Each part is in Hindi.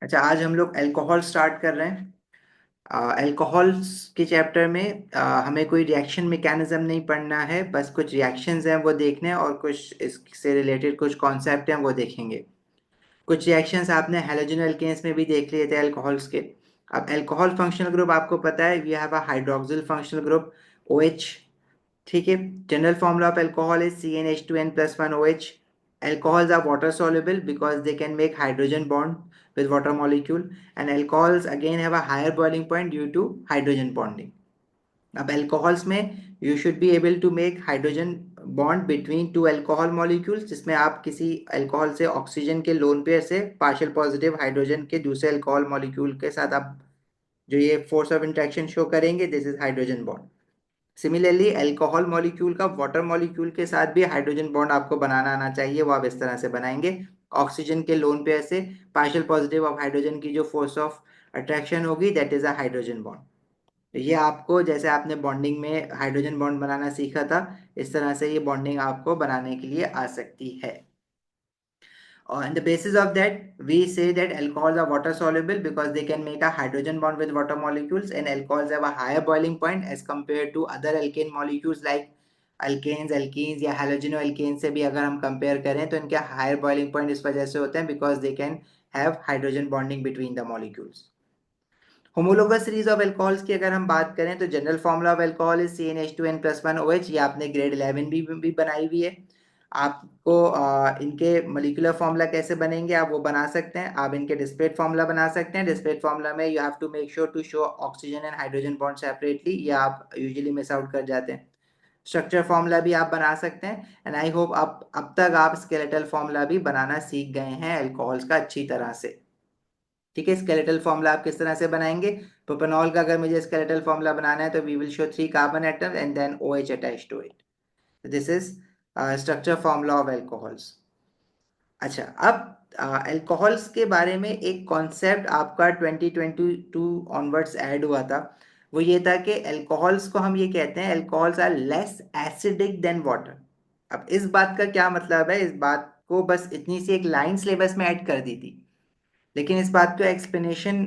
अच्छा, आज हम लोग अल्कोहल स्टार्ट कर रहे हैं। अल्कोहल्स के चैप्टर में हमें कोई रिएक्शन मैकेनिज्म नहीं पढ़ना है, बस कुछ रिएक्शंस हैं वो देखने हैं और कुछ इससे रिलेटेड कुछ कॉन्सेप्ट हैं वो देखेंगे। कुछ रिएक्शंस आपने हैलोजन एल्केन्स में भी देख लिए थे अल्कोहल्स के। अब अल्कोहल फंक्शनल ग्रुप आपको पता है, we have a hydroxyl functional group OH। ठीक है। General formula of alcohol is CnH2n+1OH। Alcohols are water soluble because they can make hydrogen bond with water molecule, and alcohols again have a higher boiling point due to hydrogen bonding. अब alcohols में you should be able to make hydrogen bond between two alcohol molecules, जिसमें आप किसी alcohol से ऑक्सीजन के लोन पेयर से पार्शियल पॉजिटिव हाइड्रोजन के दूसरे alcohol molecule के साथ आप जो ये फोर्स ऑफ इंट्रैक्शन शो करेंगे, this is hydrogen bond. Similarly alcohol molecule का वाटर मॉलिक्यूल के साथ भी हाइड्रोजन बॉन्ड आपको बनाना आना चाहिए, वो आप इस तरह से बनाएंगे। ऑक्सीजन के लोन पेयर से पार्शियल पॉजिटिव ऑफ हाइड्रोजन की जो फोर्स ऑफ अट्रैक्शन होगी, that is a hydrogen bond. तो ये आपको, जैसे आपने बॉन्डिंग में हाइड्रोजन बॉन्ड बनाना सीखा था, इस तरह से ये बॉन्डिंग आपको बनाने के लिए आ सकती है। On the basis of that, we say that alcohols are water soluble because they can make a hydrogen bond with water molecules, and alcohols have a higher boiling point as compared to other alkane molecules like alkanes, alkenes या halogenoalkanes से भी अगर हम कंपेयर करें तो इनके हायर बॉइलिंग पॉइंट इस वजह से होते हैं because they can have hydrogen bonding between the molecules. Homologous series of alcohols की अगर हम बात करें तो general formula of alcohol is CnH2n+1OH। ये आपने ग्रेड 11 भी बनाई हुई है। आपको इनके मोलिकुलर फॉर्मूला कैसे बनेंगे आप वो बना सकते हैं। आप इनके डिस्प्लेट फॉर्मूला बना सकते हैं। डिस्प्लेट फॉर्मूला में you have to make sure to show oxygen and hydrogen bond separately, या आप यूजुअली मिस आउट कर जाते हैं। स्ट्रक्चर फॉर्मूला भी आप बना सकते हैं, एंड आई होप आप अब तक आप स्केलेटल फॉर्मूला भी बनाना सीख गए हैं अल्कोहल्स का अच्छी तरह से। ठीक है, स्केलेटल फॉर्मूला आप किस तरह से बनाएंगे। प्रोपेनॉल का अगर मुझे स्केलेटल फॉर्मूला बनाना है तो we will show 3 carbon atom and then OH attached to it. This is structure formula of alcohols. अच्छा, अब अल्कोहल्स के बारे में एक कॉन्सेप्ट आपका 2022 ऑनवर्ड्स ऐड हुआ था। वो ये था कि अल्कोहल्स को हम ये कहते हैं, alcohols are less acidic than water. अब इस बात का क्या मतलब है, इस बात को बस इतनी सी एक लाइन सिलेबस में ऐड कर दी थी, लेकिन इस बात का एक्सप्लेनेशन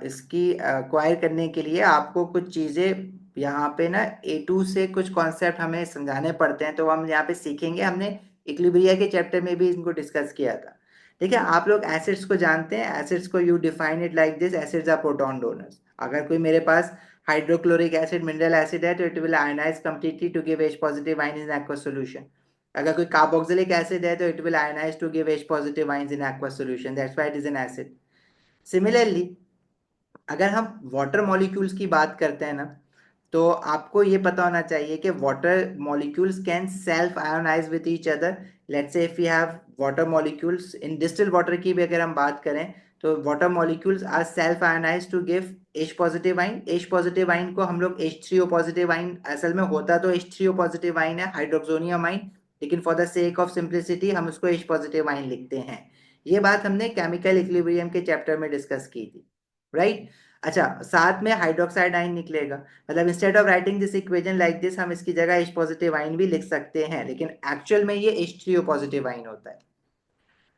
इसकी एक्वायर करने के लिए आपको कुछ चीज़ें यहाँ पे ना A2 से कुछ कॉन्सेप्ट हमें समझाने पड़ते हैं, तो हम यहाँ पे सीखेंगे। हमने इक्विलिब्रिया के चैप्टर में भी इनको डिस्कस किया था। ठीक है, आप लोग एसिड्स को जानते हैं। एसिड्स को you define it like this, acids are proton donors. अगर कोई मेरे पास हाइड्रोक्लोरिक एसिड मिनरल एसिड है तो it will ionise completely to give H positive ion in aqueous solution. अगर कोई कार्बोक्सिलिक एसिड है तो it will ionise to give H positive ions in aqueous solution, that's why it is an acid. Similarly अगर हम वाटर मॉलिक्यूल्स की बात करते हैं ना, तो आपको ये पता होना चाहिए कि water molecules can self ionise with each other. Let's say if we have water molecules in distilled water की भी अगर हम बात करें तो water molecules are self ionise to give H positive ion. H positive ion को हम लोग H3O पॉजिटिव आइन, असल में होता तो H3O पॉजिटिव आइन है, हाइड्रोक्सोनियम आइन, लेकिन for the sake of simplicity हम उसको H पॉजिटिव आइन लिखते हैं। ये बात हमने केमिकल इक्विलिब्रियम के चैप्टर में डिस्कस की थी, राइट। अच्छा, साथ में हाइड्रोक्साइड आइन निकलेगा, मतलब instead of writing this equation like this, हम इसकी जगह H पॉजिटिव आइन भी लिख सकते हैं, लेकिन एक्चुअल में ये H3O पॉजिटिव आइन होता है।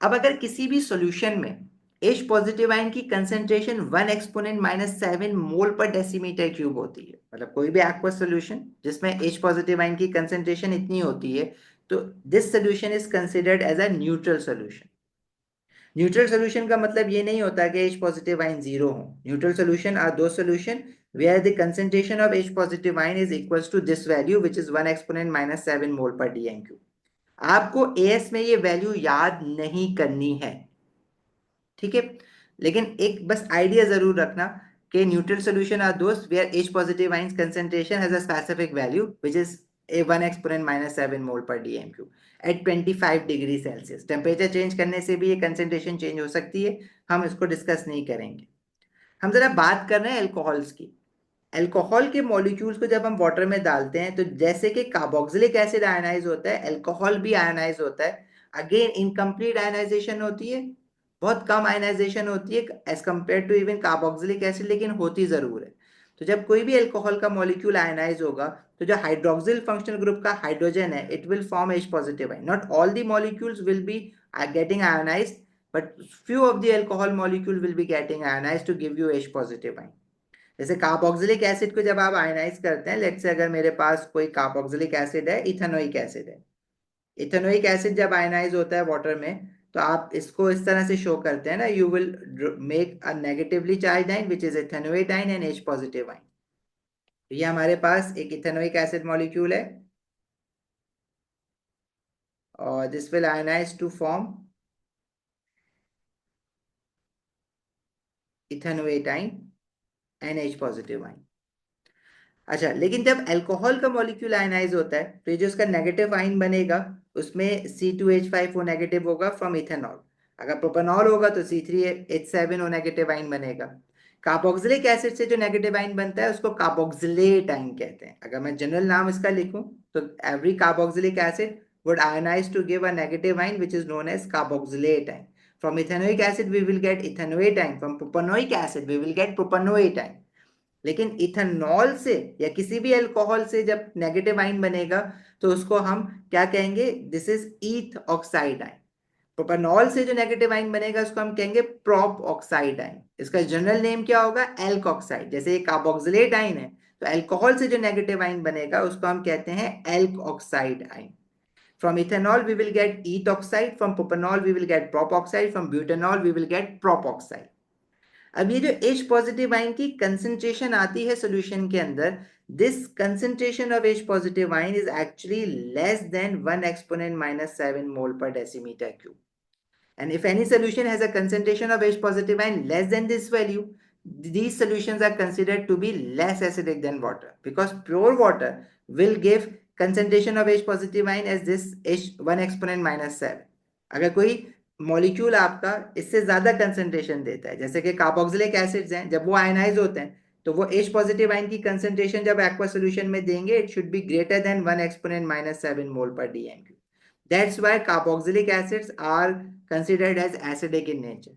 अब अगर किसी भी सॉल्यूशन में H पॉजिटिव आइन की concentration 1 exponent -7 mole per decimetre cube होती है, मतलब कोई भी एक्वस सॉल्यूशन जिसमें H पॉजिटिव आइन की कंसेंट्रेशन इतनी होती है, तो this solution is considered as a neutral solution. Neutral solution का मतलब ये नहीं होता कि H पॉजिटिव आइन जीरो हो। Neutral solution are those solution where the concentration of H positive ion is equals to this value which is 1 exponent -7 mole per dm3। आपको AS में ये वैल्यू याद नहीं करनी है, ठीक है, लेकिन एक बस आइडिया जरूर रखना कि neutral solution are those where H positive ions concentration has a specific value which is a 1 exponent -7 mole per dm3 at 25 degree Celsius. Temperature change करने से भी ये कंसेंट्रेशन चेंज हो सकती है, हम इसको डिस्कस नहीं करेंगे। हम जरा बात कर रहे हैं अल्कोहल्स की। अल्कोहल के मॉलिक्यूल्स को जब हम वाटर में डालते हैं तो जैसे कि कार्बोक्सिलिक एसिड आयनाइज होता है, अल्कोहल भी आयनाइज होता है। अगेन इनकम्प्लीट आयनाइजेशन होती है, बहुत कम आयनाइजेशन होती है as compare to even carboxylic acid, लेकिन होती जरूर है। तो जब कोई भी अल्कोहल का मॉलिक्यूल आयनाइज होगा तो जो हाइड्रोक्सिल फंक्शनल ग्रुप का हाइड्रोजन है it will form H positive ion. Not all the molecules will be getting ionised, but few of the alcohol molecule will be getting ionized to give you H positive ion. जैसे कार्बोक्सिलिक एसिड को जब आप आयनाइज करते हैं, लेट्स से अगर मेरे पास कोई कार्बोक्सिलिक एसिड है, इथेनोइक एसिड है, इथेनोइक एसिड जब आयनाइज होता है वाटर में, तो आप इसको इस तरह से शो करते हैं ना, you will make a negatively charge ion which is ethanoic ion and H positive ion. ये हमारे पास एक इथेनोइक एसिड मॉलिक्यूल है और this will ionise to form ethanoic ion and H positive ion. अच्छा, लेकिन जब अल्कोहल का मॉलिक्यूल आयनाइज होता है तो ये जो इसका नेगेटिव आयन बनेगा उसमें C2H5 ओ नेगेटिव होगा फ्रॉम इथेनॉल। अगर प्रोपेनॉल होगा तो C3H7 ओ नेगेटिव आयन बनेगा। कार्बोक्सिलिक एसिड से जो नेगेटिव आयन बनता है उसको कार्बोक्सिलेट आयन कहते हैं। अगर मैं जनरल नाम इसका लिखूं तो every carboxylic acid would ionize to give a negative ion which is known as carboxylate ion. From ethanoic acid we will get ethanoate ion. From propanoic acid we will get propanoate ion. लेकिन इथेनॉल से या किसी भी अल्कोहल से जब नेगेटिव आयन बनेगा तो उसको हम क्या कहेंगे, this is eth oxide ion. Propanol से जो नेगेटिव आयन बनेगा उसको हम कहेंगे प्रोप ऑक्साइड आयन। इसका जनरल नेम क्या होगा, एल्क ऑक्साइड। जैसे ये कार्बोक्सिलेट आयन है तो अल्कोहल से जो नेगेटिव आयन बनेगा उसको हम कहते हैं alkoxide ion. From ethanol we will get ethoxide, from propanol we will get propoxide, from butanol we will get propoxide. अब ये जो H पॉजिटिव आयन की कंसेंट्रेशन आती है सॉल्यूशन के अंदर, this concentration of H positive ion is actually less than 1 exponent minus 7 mole per decimetre cube. And if any solution has a concentration of H positive ion less than this value, these solutions are considered to be less acidic than water, because pure water will give concentration of H positive ion as this H 1 exponent minus 7। अगर कोई मॉलिक्यूल आपका इससे ज्यादा कंसेंट्रेशन देता है, जैसे कि कार्बोक्सिलिक एसिड्स हैं, जब वो आयनाइज होते हैं तो वो H पॉजिटिव आयन की कंसेंट्रेशन जब एक्वा सॉल्यूशन में देंगे, it should be greater than 1 exponent minus 7 mole पर डीएमक्यू। That's why carboxylic acids are considered as acidic in nature.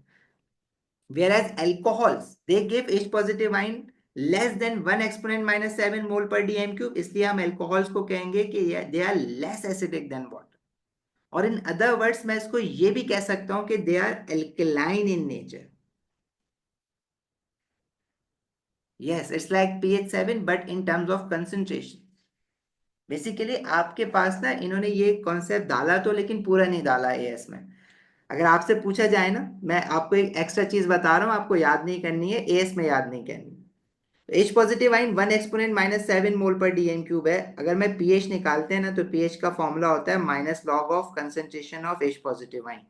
Whereas alcohols, they give H positive ion less than 1 exponent minus 7 mole per dm cube, इसलिए हम alcohols को कहेंगे कि they are less acidic than water. और in other words मैं इसको ये भी कह सकता हूं कि they are alkaline in nature. Yes, it's like pH 7 but in terms of concentration. Basically आपके पास ना इन्होंने ये कॉन्सेप्ट डाला तो, लेकिन पूरा नहीं डाला एएस में। अगर आपसे पूछा जाए ना, मैं आपको एक एक्स्ट्रा चीज बता रहा हूँ, आपको याद नहीं करनी है, एएस में याद नहीं करनी। H positive ion 1 exponent minus 7 mole पर डीएम क्यूब है। अगर मैं पीएच निकालते हैं ना तो पीएच का फॉर्मूला होता है minus log of concentration of H positive ion.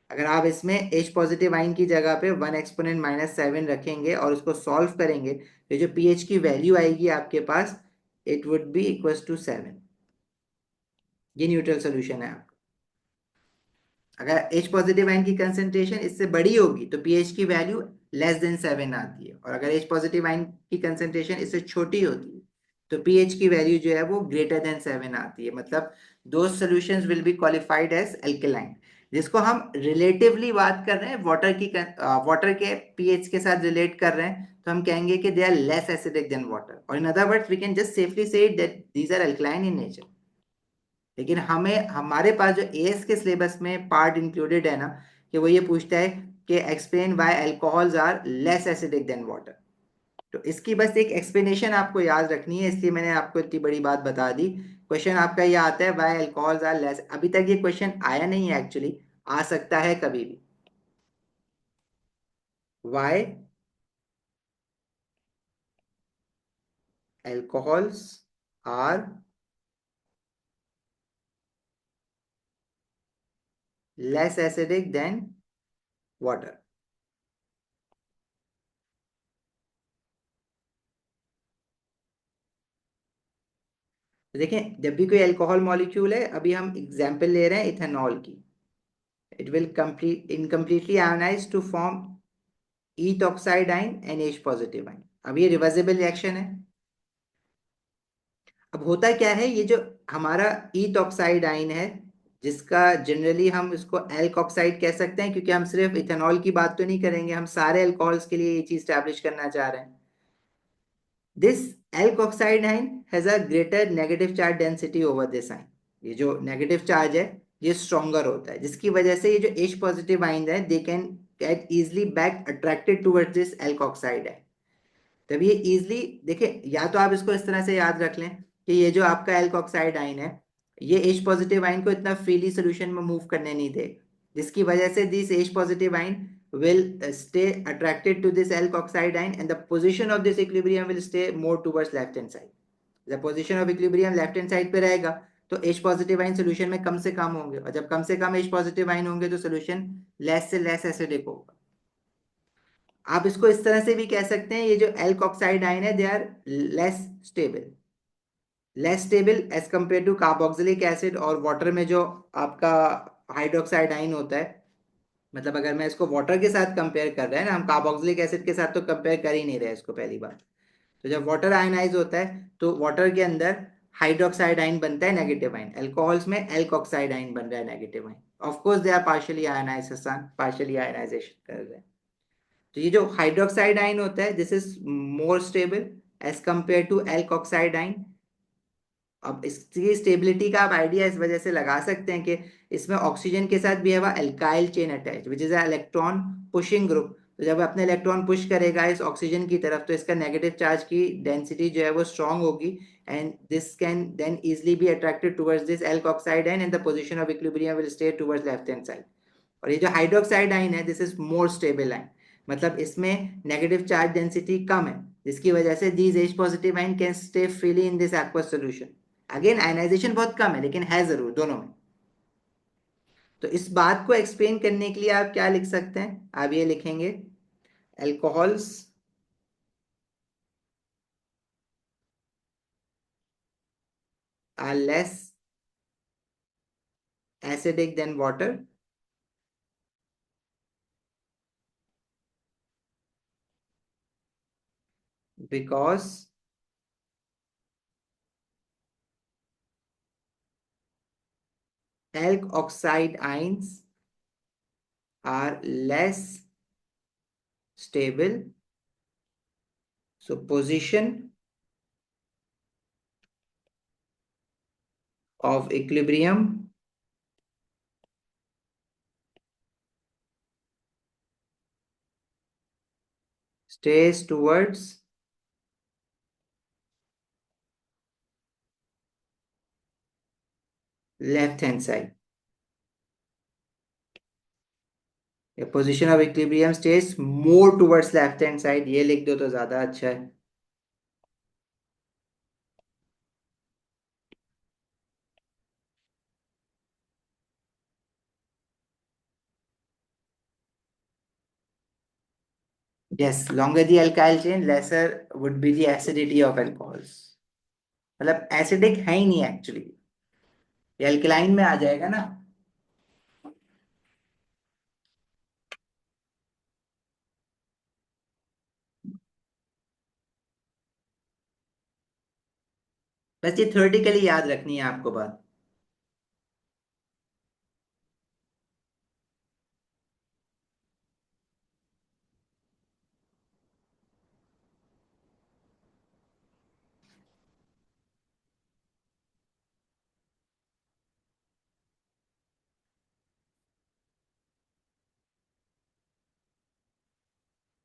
अगर आप इसमें एच पॉजिटिव आइन की जगह पे 1 एक्सपोनेंट माइनस 7 रखेंगे और उसको सॉल्व करेंगे तो जो पीएच की वैल्यू आएगी आपके पास, it would be equals to 7। ये न्यूट्रल सोल्यूशन है आपका। अगर H पॉजिटिव आयन की कंसेंट्रेशन इससे बड़ी होगी तो pH की वैल्यू लेस देन 7 आती है, और अगर H पॉजिटिव आयन की कंसेंट्रेशन इससे छोटी होती है तो pH की वैल्यू जो है वो ग्रेटर देन 7 आती है। मतलब दो solutions will be qualified as alkaline. जिसको हम रिलेटिवली बात कर रहे हैं वाटर के pH के साथ रिलेट कर रहे हैं तो हम कहेंगे कि they are less acidic than water, और in other words we can just safely say that these are alkaline in nature. लेकिन हमें हमारे पास जो एएस के सिलेबस में पार्ट इंक्लूडेड है ना, कि वो ये पूछता है कि explain why alcohols are less acidic than water. तो इसकी बस एक एक्सप्लेनेशन आपको याद रखनी है, इसलिए मैंने आपको इतनी बड़ी बात बता दी। क्वेश्चन आपका ये आता है व्हाई अल्कोहल्स आर लेस। अभी तक ये क्वेश्चन आया नहीं है, एक्चुअली आ सकता है कभी भी। Why alcohols are less acidic than water. तो देखें, जब भी कोई अल्कोहल मॉलिक्यूल है, अभी हम एग्जांपल ले रहे हैं इथेनॉल की, it will complete incompletely ionize to form eth oxide ion and H positive ion। अब ये रिवर्सिबल रिएक्शन है। अब होता क्या है, ये जो हमारा eth oxide ion है, जिसका जनरली हम इसको एल्क ऑक्साइड कह सकते हैं, क्योंकि हम सिर्फ इथेनॉल की बात तो नहीं करेंगे, हम सारे अल्कोहल्स के लिए ये चीज स्टैब्लिश करना चाह रहे हैं। This elk oxide ion has a greater negative charge density over this ion. ये जो नेगेटिव चार्ज है ये स्ट्रॉन्गर होता है, जिसकी वजह से ये जो H पॉजिटिव आइन है they can get easily back attracted towards this alkoxide है। तब ये इजिली, देखिए या तो आप इसको इस तरह से याद रख लें कि ये जो आपका एल्कोक्साइड आइन है, ये H पॉजिटिव आइन को इतना फ्रीली सोल्यूशन में मूव करने नहीं देगा, जिसकी वजह से this H positive ion will stay attracted to this alkoxide ion, and the position of this equilibrium will stay more towards left hand side. The position of equilibrium left hand side पे रहेगा, तो H पॉजिटिव आइन सोल्यूशन में कम से कम होंगे, और जब कम से कम H पॉजिटिव आइन होंगे तो सोल्यूशन लेस से लेस एसिडिक होगा। आप इसको इस तरह से भी कह सकते हैं, ये जो एल्कोक्साइड आइन है they are less stable, less stable as compare to carboxylic acid और वाटर में जो आपका हाइड्रोक्साइड आइन होता है। मतलब अगर मैं इसको वाटर के साथ कंपेयर कर रहे हैं ना, हम कार्बोक्सिलिक एसिड के साथ तो कंपेयर कर ही नहीं रहे इसको पहली बार। तो जब वाटर आयनाइज होता है तो वाटर के अंदर हाइड्रोक्साइड आइन बनता है नेगेटिव आइन, अल्कोहल्स में एल्कोक्साइड आइन बन रहा है negative ion. Of course they are partially ionise, partially ionisation कर रहे हैं। तो ये जो हाइड्रोक्साइड आइन होता है this is more stable as compare to alkoxide ion. अब इसकी स्टेबिलिटी का आप आइडिया इस वजह से लगा सकते हैं कि इसमें ऑक्सीजन के साथ भी है वह alkyl chain attach which is electron pushing group. तो जब अपने इलेक्ट्रॉन पुश करेगा इस ऑक्सीजन की तरफ तो इसका नेगेटिव चार्ज की डेंसिटी जो है वो स्ट्रांग होगी, and this can then easily be attracted towards this alkoxide ion and the position of equilibrium will stay towards left hand side. और ये जो हाइड्रोक्साइड आयन है this is more stable ion, मतलब इसमें नेगेटिव चार्ज डेंसिटी कम है, जिसकी वजह से these H positive ion can stay freely in this aqueous solution. Again ionisation बहुत कम है लेकिन है जरूर दोनों में। तो इस बात को एक्सप्लेन करने के लिए आप क्या लिख सकते हैं, आप ये लिखेंगे alcohols are less acidic than water because alk oxide ions are less stable. So position of equilibrium stays towards left hand side. The position of equilibrium stays more towards left hand side, ये लिख दो तो ज्यादा अच्छा है। Yes, longer the alkyl chain, lesser would be the acidity of alcohols. मतलब एसिडिक है ही नहीं एक्चुअली, ये अल्कलाइन में आ जाएगा ना। बस ये थ्योरेटिकली याद रखनी है आपको बात।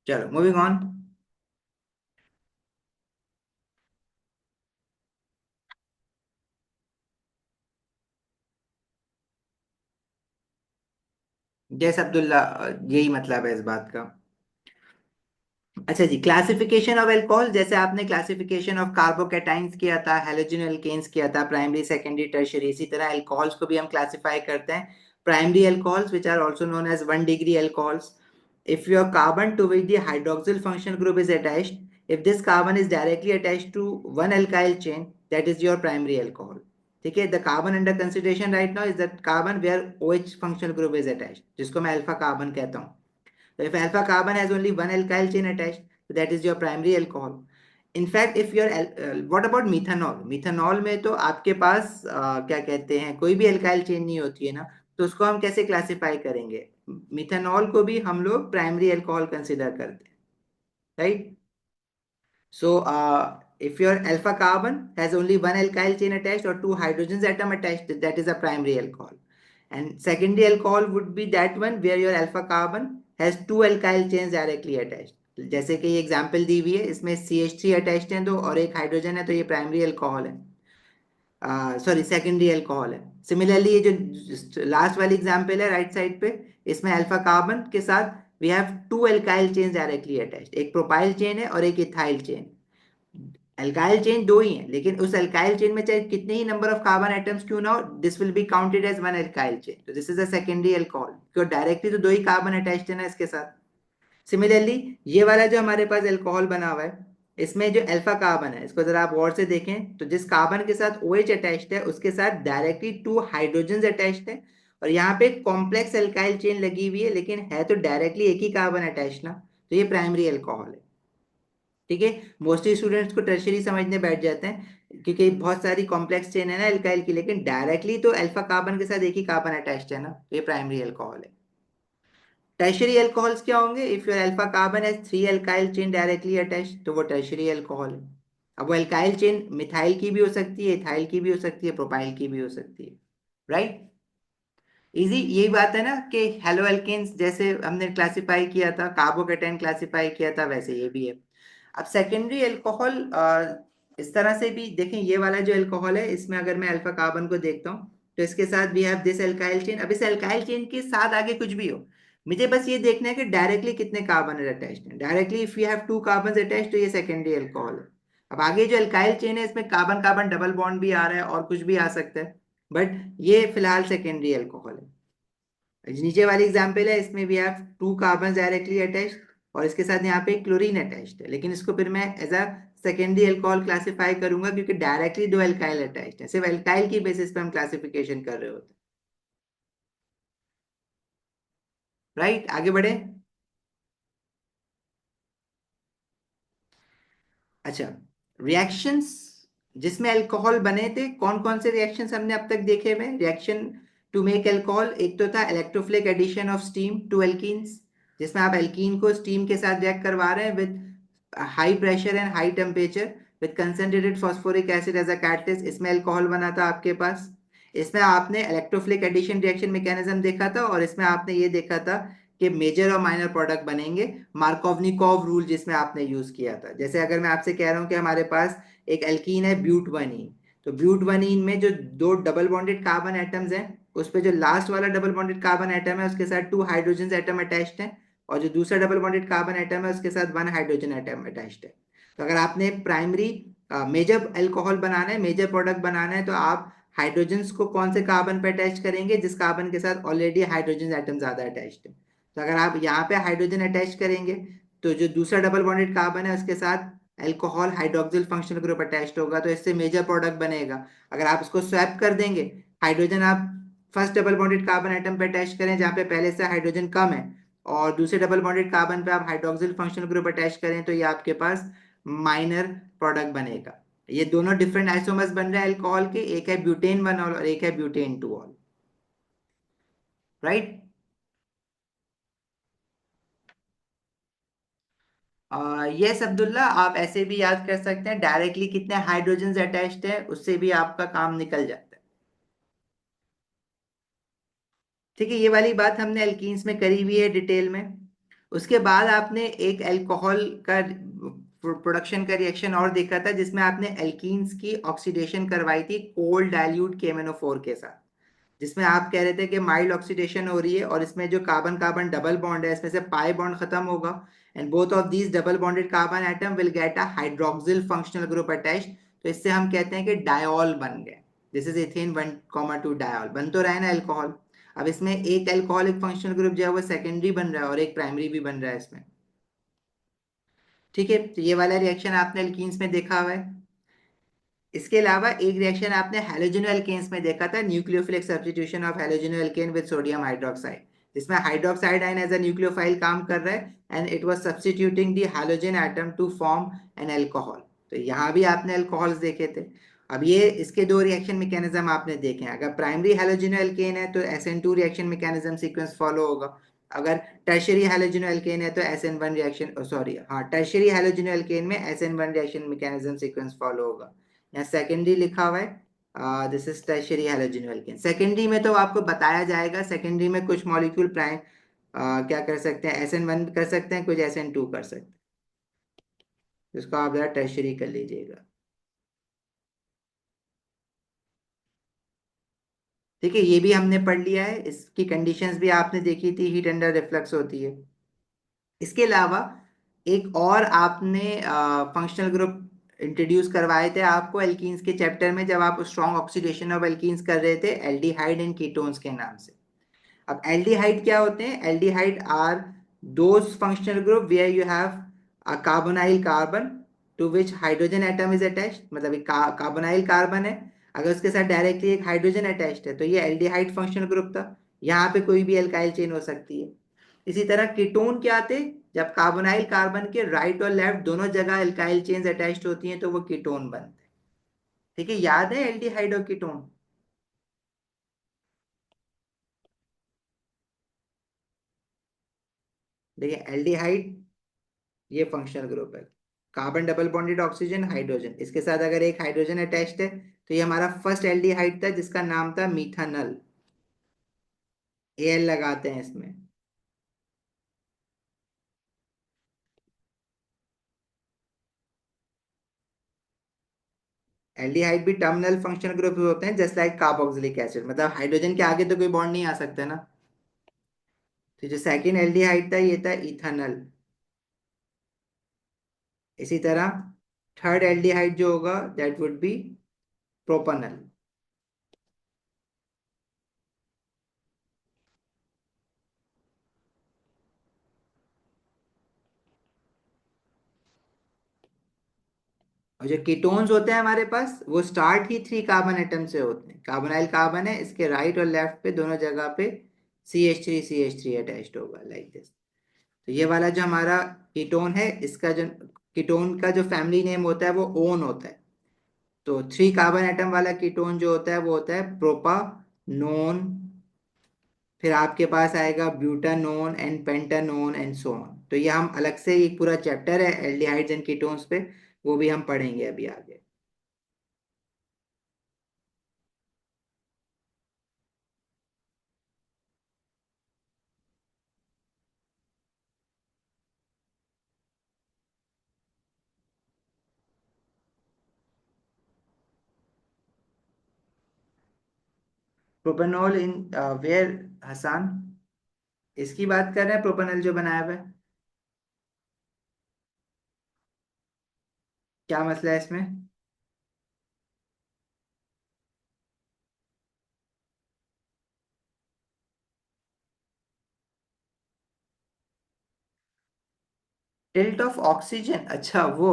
चलो मूविंग ऑन। जैस अब्दुल्ला, यही मतलब है इस बात का। अच्छा जी, क्लासिफिकेशन ऑफ अल्कोहल, जैसे आपने क्लासिफिकेशन ऑफ कार्बोकेटाइंस किया था, हैलोजन एल्केन्स किया था, प्राइमरी सेकेंडरी टर्शियरी, इसी तरह अल्कोहल्स को भी हम क्लासिफाई करते हैं। Primary alcohols which are also known as 1 degree alcohols, if your carbon to which the hydroxyl functional group is attached, if this carbon is directly attached to one alkyl chain, that is your primary alcohol। ठीक है, the carbon under consideration right now is that carbon where OH functional group is attached, जिसको मैं अल्फा कार्बन कहता हूँ। So if alpha carbon has only one alkyl chain attached, so that is your primary alcohol. In fact, if your what about methanol? methanol में तो आपके पास क्या कहते हैं, कोई भी alkyl chain नहीं होती है ना, तो उसको हम कैसे क्लासिफाई करेंगे? मिथेनॉल को भी हम लोग प्राइमरी अल्कोहल कंसिडर करते हैं, right? So if your alpha carbon has only one alkyl chain attached or two hydrogens atom attached, that is a primary alcohol. And secondary alcohol would be that one where your alpha carbon has two alkyl chains directly attached. जैसे कि ये एग्जांपल दी हुई है, इसमें CH3 अटैच्ड है दो और एक हाइड्रोजन है, तो ये प्राइमरी अल्कोहल है, सॉरी सेकेंडरी अल्कोहल है। सिमिलरली ये जो लास्ट वाली एग्जांपल है राइट साइड पे, इसमें अल्फा कार्बन के साथ we have two alkyl chain directly attached, एक प्रोपाइल चेन है और एक इथाइल चेन। अल्काइल चेन दो ही हैं, लेकिन उस अल्काइल चेन में चाहे कितने ही नंबर ऑफ कार्बन एटम्स क्यों ना हो, this will be counted as one alkyl chain, तो this is a secondary alcohol, क्योंकि डायरेक्टली तो दो ही कार्बन अटैच्ड है ना इसके साथ। सिमिलरली ये वाला जो हमारे पास अल्कोहल बना हुआ है, इसमें जो अल्फा कार्बन है, इसको जरा आप गौर से देखें, तो जिस कार्बन के साथ OH अटैच्ड है उसके साथ डायरेक्टली टू हाइड्रोजन अटैच्ड है, और यहाँ पे कॉम्प्लेक्स अल्काइल चेन लगी हुई है, लेकिन है तो डायरेक्टली एक ही कार्बन अटैच्ड ना, तो ये प्राइमरी अल्कोहल है। ठीक है, मोस्टली स्टूडेंट्स को टर्शियरी समझने बैठ जाते हैं, क्योंकि बहुत सारी कॉम्प्लेक्स चेन है ना अल्काइल की, लेकिन डायरेक्टली तो अल्फा कार्बन के साथ एक ही कार्बन अटैच्ड है ना, तो ये प्राइमरी अल्कोहल है। टर्शियरी अल्कोहल्स क्या होंगे? If your alpha carbon has three alkyl chain directly attached, तो वो टर्शियरी अल्कोहल है। अब वो अल्काइल चेन मिथाइल की भी हो सकती है, इथाइल की भी हो सकती है, प्रोपाइल की भी हो सकती है, राइट। इजी, यही बात है ना कि हेलो एल्केन्स जैसे हमने क्लासिफाई किया था, कार्बोकेटाइन क्लासिफाई किया था, वैसे ये भी है। अब सेकेंडरी अल्कोहल इस तरह से भी देखें, ये वाला जो अल्कोहल है इसमें अगर मैं अल्फा कार्बन को देखता हूँ, तो इसके साथ we have this alkyl chain. अब इस अल्काइल चेन के साथ आगे कुछ भी हो, मुझे बस ये देखना है कि डायरेक्टली कितने कार्बन अटैच्ड हैं। Directly if you have two carbon attached, तो ये सेकेंडरी अल्कोहल है। अब आगे जो अल्काइल चेन है इसमें कार्बन कार्बन डबल बॉन्ड भी आ रहा है और कुछ भी आ सकता है, बट ये फिलहाल सेकेंडरी अल्कोहल है। नीचे वाली एग्जांपल है, इसमें भी have two carbon directly attached और इसके साथ यहाँ पे क्लोरीन अटैच्ड है, लेकिन इसको फिर मैं as a secondary alcohol classify करूंगा, क्योंकि डायरेक्टली दो अल्काइल अटैच्ड है, सिर्फ अल्काइल की बेसिस पे हम क्लासिफिकेशन कर रहे होते हैं, राइट। आगे बढ़े। अच्छा, रिएक्शंस जिसमें अल्कोहल बने थे, कौन कौन से रिएक्शंस हमने अब तक देखे हुए? रिएक्शन टू मेक अल्कोहल, एक तो था electrophilic addition of steam to alkenes, जिसमें आप एल्कीन को स्टीम के साथ रिएक्ट करवा रहे हैं with high pressure and high temperature with concentrated phosphoric acid as a catalyst, इसमें अल्कोहल बना था आपके पास। इसमें आपने इलेक्ट्रोफिलिक एडिशन रिएक्शन मैकेनिज्म देखा था, और इसमें आपने ये देखा था कि मेजर और माइनर प्रोडक्ट बनेंगे, मार्कोवनिकॉव रूल जिसमें आपने यूज किया था। जैसे अगर मैं आपसे कह रहा हूं कि हमारे पास एक एल्कीन है ब्यूटवनीन, तो ब्यूटवनीन में जो दो डबल बॉन्डेड कार्बन एटम्स हैं, उस पे जो लास्ट वाला डबल बॉन्डेड कार्बन एटम है उसके साथ टू हाइड्रोजन एटम अटैच्ड है, और जो दूसरा डबल बॉन्डेड कार्बन एटम है उसके साथ वन हाइड्रोजन एटम अटैच्ड है। तो अगर आपने प्राइमरी मेजर अल्कोहल बनाना है, मेजर प्रोडक्ट बनाना है, तो आप हाइड्रोजन्स को कौन से कार्बन पे अटैच करेंगे? जिस कार्बन के साथ ऑलरेडी हाइड्रोजन एटम ज्यादा अटैच्ड है। तो अगर आप यहाँ पे हाइड्रोजन अटैच करेंगे, तो जो दूसरा डबल बॉन्डेड कार्बन है उसके साथ alcohol hydroxyl functional group attached होगा, तो इससे मेजर प्रोडक्ट बनेगा। अगर आप इसको स्वैप कर देंगे, हाइड्रोजन आप first double bonded carbon atom पे अटैच करें जहाँ पे पहले से हाइड्रोजन कम है, और दूसरे डबल बॉन्डेड कार्बन पे आप हाइड्रोक्सिल फंक्शनल ग्रुप अटैच करें, तो ये आपके पास माइनर प्रोडक्ट बनेगा। ये दोनों डिफरेंट आइसोमर्स बन रहे हैं अल्कोहल के, एक है ब्यूटेन वन और एक है butane two all, right. Yes Abdullah, आप ऐसे भी याद कर सकते हैं, डायरेक्टली कितने हाइड्रोजन अटैच्ड है उससे भी आपका काम निकल जाता है। ठीक है, ये वाली बात हमने एल्कीन्स में करी हुई है डिटेल में। उसके बाद आपने एक अल्कोहल का प्रोडक्शन का रिएक्शन और देखा था, जिसमें आपने एल्कीन्स की ऑक्सीडेशन करवाई थी कोल्ड डाइल्यूट KMnO4 के साथ, जिसमें आप कह रहे थे कि माइल्ड ऑक्सीडेशन हो रही है, और इसमें जो कार्बन कार्बन डबल बॉन्ड है इसमें से पाई बॉन्ड खत्म होगा, and both of these double bonded carbon atom will get a hydroxyl functional group attached, तो इससे हम कहते हैं कि डायोल बन गए। दिस इज इथेन 1,2 डायोल, बन तो रहा है ना अल्कोहल। अब इसमें एक अल्कोहलिक फंक्शनल ग्रुप जो है वो सेकेंडरी बन रहा है और एक प्राइमरी भी बन रहा है इसमें। ठीक है, तो ये वाला रिएक्शन आपने एल्कीन्स में देखा हुआ है। इसके अलावा एक रिएक्शन आपने हैलोजन एल्केन्स में देखा था, nucleophilic substitution of halogen alkane with sodium hydroxide, जिसमें hydroxide ion as a nucleophile काम कर रहा है, and it was substituting the halogen atom to form an alcohol. तो यहाँ भी आपने अल्कोहल्स देखे थे। अब ये इसके दो रिएक्शन मैकेनिज्म आपने देखे हैं। अगर प्राइमरी हैलोजन एल्केन है तो SN2 reaction mechanism sequence follow होगा। अगर टर्शियरी हैलोजन एल्केन है तो SN1 रिएक्शन, सॉरी हाँ, टर्शियरी हैलोजन एल्केन में SN1 reaction mechanism sequence follow होगा। यहाँ सेकेंडरी लिखा हुआ है, this is tertiary halogen alkane. Secondary में तो आपको बताया जाएगा, सेकेंडरी में कुछ मॉलिक्यूल प्राइम क्या कर सकते हैं, SN1 कर सकते हैं, कुछ SN2 कर सकते हैं, जिसको आप जरा टर्शियरी कर लीजिएगा। ठीक है, ये भी हमने पढ़ लिया है, इसकी कंडीशंस भी आपने देखी थी, हीट अंडर रिफ्लक्स होती है। इसके अलावा एक और आपने फंक्शनल ग्रुप इंट्रोड्यूस करवाए थे आपको एल्कीन्स के चैप्टर में, जब आप स्ट्रॉन्ग ऑक्सीडेशन ऑफ एल्कीन्स कर रहे थे, एल्डिहाइड एंड कीटोन्स के नाम से। अब एल्डिहाइड क्या होते हैं? Aldehyde are those functional group where you have a carbonyl carbon to which hydrogen atom is attached, मतलब एक कार्बोनाइल कार्बन है, अगर उसके साथ डायरेक्टली एक हाइड्रोजन अटैच्ड है तो ये एल्डिहाइड फंक्शनल ग्रुप था। यहाँ पे कोई भी एल्काइल चेन हो सकती है। इसी तरह कीटोन क्या थे? जब कार्बोनाइल कार्बन के राइट और लेफ्ट दोनों जगह एल्काइल चेन्स अटैच्ड होती हैं तो वो कीटोन बनते हैं। ठीक है, याद है एल्डिहाइड और कीटोन? देखिए एल्डिहाइड ये फंक्शनल ग्रुप है, carbon double bonded oxygen hydrogen, इसके साथ अगर एक हाइड्रोजन अटैच्ड है तो ये हमारा फर्स्ट एल्डिहाइड था जिसका नाम था मीथानल। एल लगाते हैं इसमें। एल्डिहाइड भी टर्मिनल फंक्शनल ग्रुप होते हैं, जस्ट लाइक कार्बोक्सिलिक एसिड, मतलब हाइड्रोजन के आगे तो कोई बॉन्ड नहीं आ सकता ना। तो जो सेकंड एल्डिहाइड था ये था इथानल। इसी तरह थर्ड एल्डिहाइड जो होगा दैट वुड बी प्रोpanol। और जो कीटोन्स होते हैं हमारे पास वो स्टार्ट ही 3 कार्बन एटम से होते हैं। कार्बोनाइल कार्बन है, इसके राइट और लेफ्ट पे दोनों जगह पे CH3 अटैच्ड होगा लाइक दिस। तो ये वाला जो हमारा कीटोन है, इसका जो कीटोन का जो फैमिली नेम होता है वो ओन होता है। तो 3 कार्बन एटम वाला कीटोन जो होता है वो होता है प्रोपानोन। फिर आपके पास आएगा butanone and pentanone and so on. तो ये हम अलग से एक पूरा चैप्टर है एल्डिहाइड्स एंड कीटोन्स पे, वो भी हम पढ़ेंगे अभी आगे। प्रोपेनॉल इन वेयर हसान? इसकी बात कर रहे हैं, प्रोपेनॉल जो बनाया हुआ है? क्या मसला है इसमें? टिल्ट ऑफ ऑक्सीजन, अच्छा वो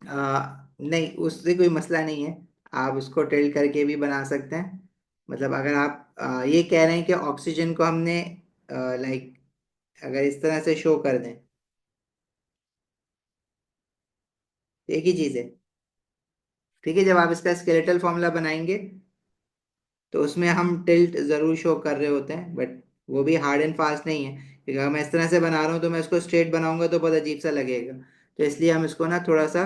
नहीं, उससे कोई मसला नहीं है। आप उसको टिल्ट करके भी बना सकते हैं। मतलब अगर आप ये कह रहे हैं कि ऑक्सीजन को हमने लाइक अगर इस तरह से शो कर दें, तो एक ही चीज है। ठीक है, जब आप इसका स्केलेटल फॉर्मूला बनाएंगे तो उसमें हम टिल्ट जरूर शो कर रहे होते हैं, बट वो भी हार्ड एंड फास्ट नहीं है, क्योंकि अगर मैं इस तरह से बना रहा हूँ तो मैं इसको स्ट्रेट बनाऊंगा तो बहुत अजीब सा लगेगा। तो इसलिए हम इसको ना थोड़ा सा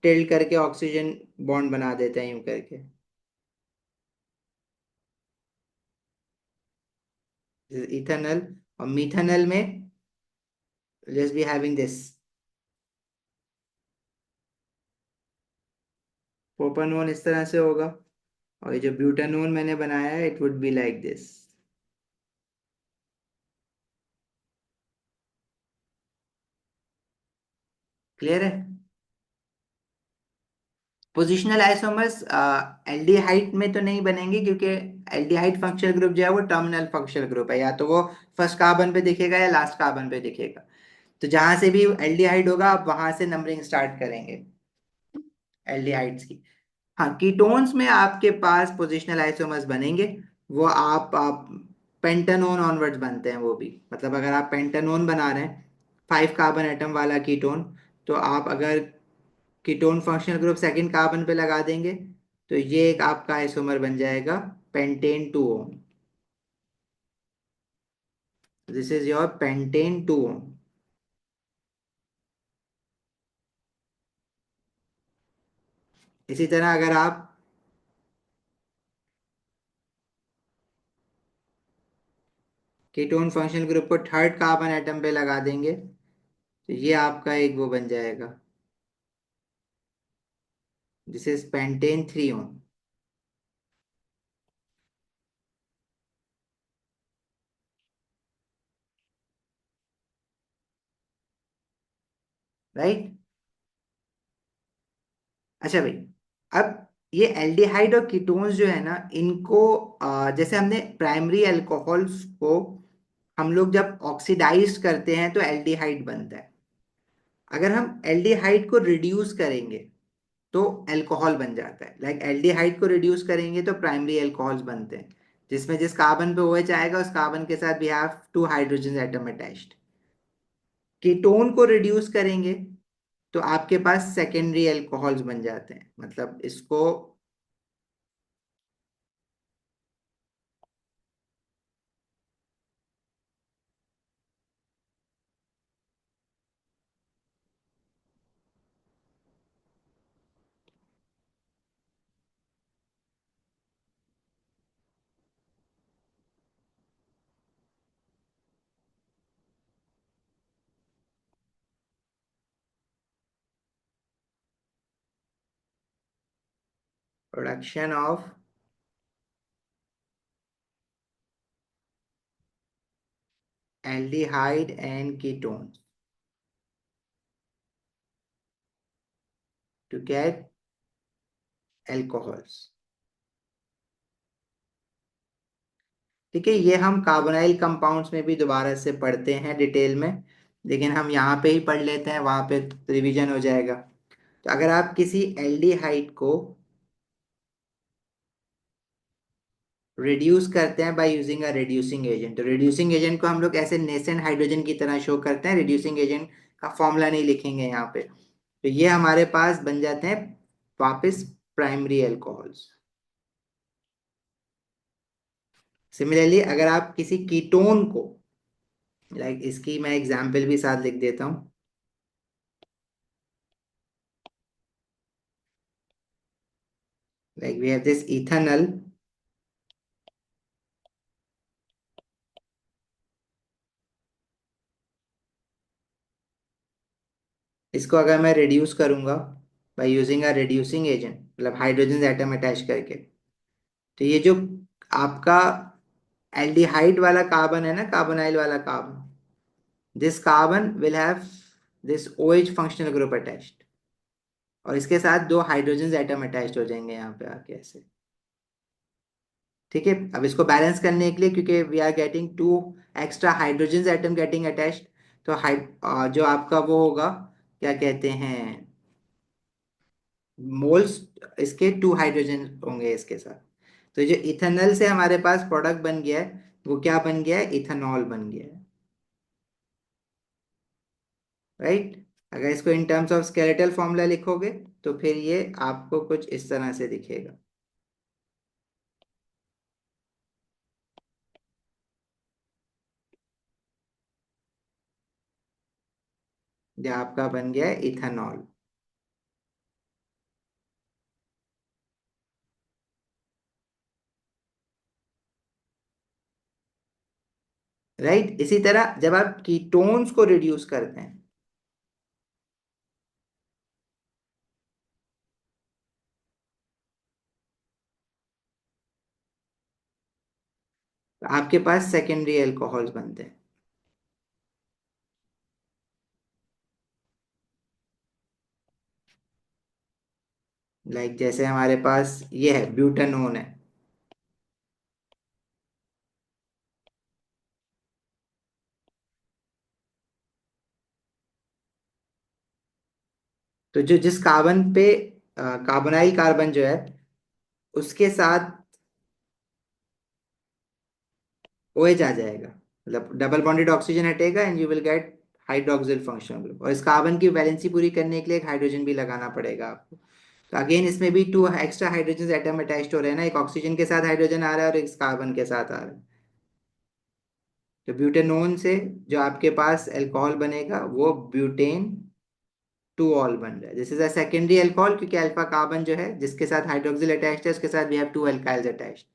टिल्ट करके ऑक्सीजन बॉन्ड बना देते हैं यूं करके, इथेनॉल। और मिथेनॉल में just be having this propanone, इस तरह से होगा। और ये जो ब्यूटानोन मैंने बनाया है it would be like this. Clear है? पोजिशनल आइसोमर्स एल्डिहाइड में तो नहीं बनेंगे, क्योंकि एल्डिहाइड फंक्शनल ग्रुप जो है वो टर्मिनल फंक्शनल ग्रुप है, या तो वो फर्स्ट कार्बन पे दिखेगा या लास्ट कार्बन पे दिखेगा। तो जहां से भी एल्डिहाइड होगा आप वहां से नंबरिंग स्टार्ट करेंगे एल्डिहाइड्स की। हाँ, कीटोन्स में आपके पास पोजिशनल आइसोमर्स बनेंगे। वो आप पेंटानोन ऑनवर्ड्स बनते हैं वो भी। मतलब अगर आप पेंटानोन बना रहे हैं 5 कार्बन एटम वाला कीटोन, तो आप अगर ketone functional group second carbon पे लगा देंगे तो ये एक आपका आइसोमर बन जाएगा pentane 2 own. This is your pentane 2 own. इसी तरह अगर आप कीटोन फंक्शनल ग्रुप को थर्ड कार्बन एटम पे लगा देंगे तो ये आपका एक वो बन जाएगा, this is pentane 3 on. Right. अच्छा भाई, अब ये एल्डिहाइड और कीटोन्स जो है ना, इनको जैसे हमने प्राइमरी अल्कोहल्स को हम लोग जब ऑक्सीडाइज करते हैं तो एल्डिहाइड बनता है। अगर हम एल्डिहाइड को रिड्यूस करेंगे तो अल्कोहल बन जाता है। लाइक एल्डिहाइड को रिड्यूस करेंगे तो प्राइमरी अल्कोहल्स बनते हैं, जिसमें जिस कार्बन पे OH आएगा उस कार्बन के साथ we have 2 hydrogen atom attached. Ketone को रिड्यूस करेंगे तो आपके पास सेकेंडरी अल्कोहल्स बन जाते हैं, मतलब इसको production of aldehyde and ketones to get alcohols. ठीक है, ये हम कार्बोनाइल कंपाउंड्स में भी दोबारा से पढ़ते हैं डिटेल में, लेकिन हम यहाँ पे ही पढ़ लेते हैं, वहां पे रिवीजन हो जाएगा। तो अगर आप किसी एल्डिहाइड को रिड्यूस करते हैं bye using a reducing agent, तो रिड्यूसिंग एजेंट को हम लोग ऐसे नेसेंट हाइड्रोजन की तरह शो करते हैं, रिड्यूसिंग एजेंट का फॉर्मूला नहीं लिखेंगे यहाँ पे। तो ये हमारे पास बन जाते हैं वापस प्राइमरी अल्कोहल्स। सिमिलरली अगर आप किसी कीटोन को, लाइक इसकी मैं एग्जांपल भी साथ लिख देता हूँ, like we have this ethanol. इसको अगर मैं रिड्यूस करूंगा by using a reducing agent, मतलब हाइड्रोजन एटम अटैच करके, तो ये जो आपका एल्डिहाइड वाला कार्बन है ना, कार्बोनाइल वाला carbon, this carbon will have this OH functional group attached, और इसके साथ 2 हाइड्रोजन एटम अटैच्ड हो जाएंगे यहाँ पे आके ऐसे। ठीक है, अब इसको बैलेंस करने के लिए, क्योंकि we are getting 2 extra hydrogen atom getting attached, तो जो आपका वो होगा, क्या कहते हैं, मोल्स, इसके 2 हाइड्रोजन होंगे इसके साथ। तो जो इथेनॉल से हमारे पास प्रोडक्ट बन गया है वो क्या बन गया है, इथेनॉल बन गया है। राइट। अगर इसको in terms of skeletal formula लिखोगे तो फिर ये आपको कुछ इस तरह से दिखेगा, जो आपका बन गया है इथेनॉल। राइट। इसी तरह जब आप कीटोन्स को रिड्यूस करते हैं तो आपके पास सेकेंडरी अल्कोहल्स बनते हैं। जैसे हमारे पास ये है ब्यूटानोन है, तो जो जिस कार्बन पे कार्बोनाइल कार्बन जो है उसके साथ OH आ जाएगा, मतलब डबल बॉन्डेड ऑक्सीजन हटेगा and you will gate hydroxyl functional group, और इस कार्बन की वैलेंसी पूरी करने के लिए एक हाइड्रोजन भी लगाना पड़ेगा आपको। तो अगेन इसमें भी 2 एक्स्ट्रा हाइड्रोजन एटम अटैच्ड हो रहे हैं ना, एक ऑक्सीजन के साथ हाइड्रोजन आ रहा है और एक कार्बन के साथ आ रहा है। तो ब्यूटेनोन से जो आपके पास अल्कोहल बनेगा वो ब्यूटेन 2 ऑल बन रहा है, this is a secondary alcohol, क्योंकि अल्फा कार्बन जो है जिसके साथ हाइड्रोक्सिल अटैच्ड है उसके साथ वी हैव 2 अल्काइल्स अटैच्ड।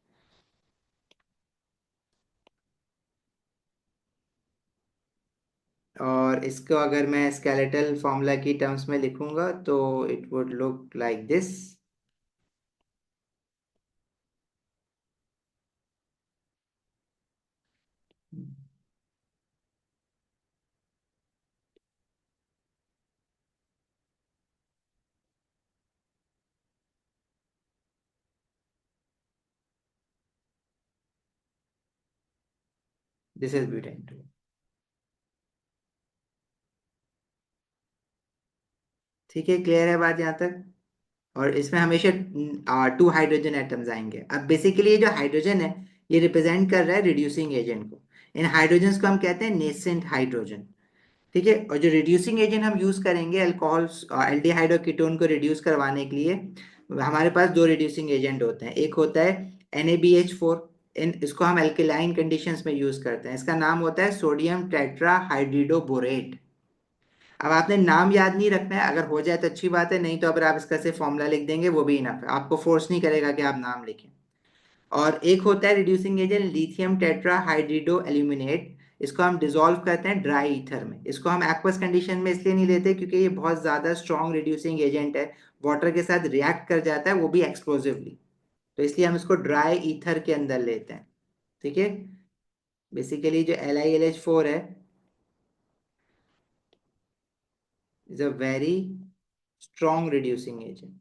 और इसको अगर मैं स्केलेटल फॉर्मूला की टर्म्स में लिखूंगा तो it would look like this. This is butane two. ठीक है, क्लियर है बात यहाँ तक? और इसमें हमेशा टू हाइड्रोजन एटम्स आएंगे। अब बेसिकली ये जो हाइड्रोजन है ये रिप्रेजेंट कर रहा है रिड्यूसिंग एजेंट को। इन हाइड्रोजन्स को हम कहते हैं नेसेंट हाइड्रोजन। ठीक है, और जो रिड्यूसिंग एजेंट हम यूज करेंगे अल्कोहल्स एल्डिहाइड और कीटोन को रिड्यूस करवाने के लिए, हमारे पास दो रिड्यूसिंग एजेंट होते हैं। एक होता है NaBH4। इसको हम एल्केलाइन कंडीशंस में यूज करते हैं। इसका नाम होता है सोडियम टेट्रा हाइड्रिडोबोरेट। अब आपने नाम याद नहीं रखना है, अगर हो जाए तो अच्छी बात है, नहीं तो अगर आप इसका से फॉर्मूला लिख देंगे वो भी इनफ है, आपको फोर्स नहीं करेगा कि आप नाम लिखें। और एक होता है reducing agent lithium tetra hydrido aluminate. इसको हम डिसॉल्व करते हैं ड्राई ईथर में। इसको हम एक्वस कंडीशन में इसलिए नहीं लेते क्योंकि ये बहुत ज्यादा स्ट्रॉन्ग रिड्यूसिंग एजेंट है, वाटर के साथ रिएक्ट कर जाता है, वो भी एक्सप्लोसिवली। तो इसलिए हम इसको ड्राई ईथर के अंदर लेते हैं। ठीक है, बेसिकली जो LiLH4 है is a very strong reducing agent.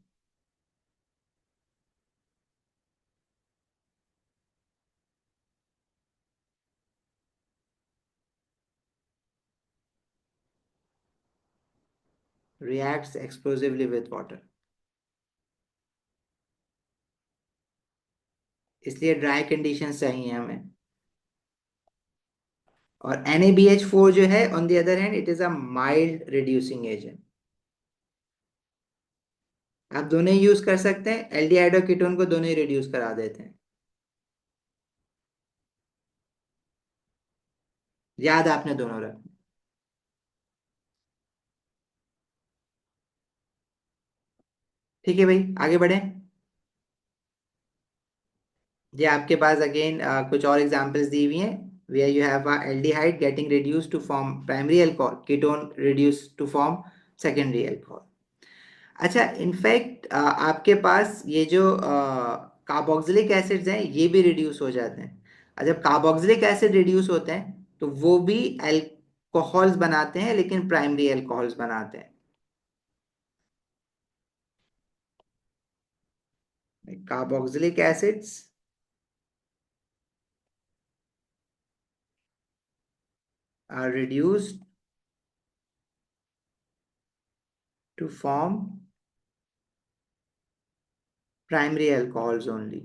reacts explosively with water, इसलिए ड्राई कंडीशन चाहिए हमें। और NaBH4 जो है on the other hand it is a mild reducing agent. आप दोनों ही यूज कर सकते हैं, एल्डिहाइड और कीटोन को दोनों ही रिड्यूस करा देते हैं। याद आपने दोनों रखना। ठीक है भाई, आगे बढ़े। ये आपके पास अगेन कुछ और एग्जांपल्स दी हुई हैं। where you have a aldehyde getting reduced to form primary alcohol, ketone reduced to form secondary alcohol। अच्छा, इनफैक्ट आपके पास ये जो कार्बोक्सिलिक एसिड्स हैं ये भी रिड्यूस हो जाते हैं। और जब कार्बोक्सिलिक एसिड रिड्यूस होते हैं तो वो भी अल्कोहल्स बनाते हैं, लेकिन प्राइमरी अल्कोहल्स बनाते हैं। Carboxylic acids are reduced to form primary alcohols only.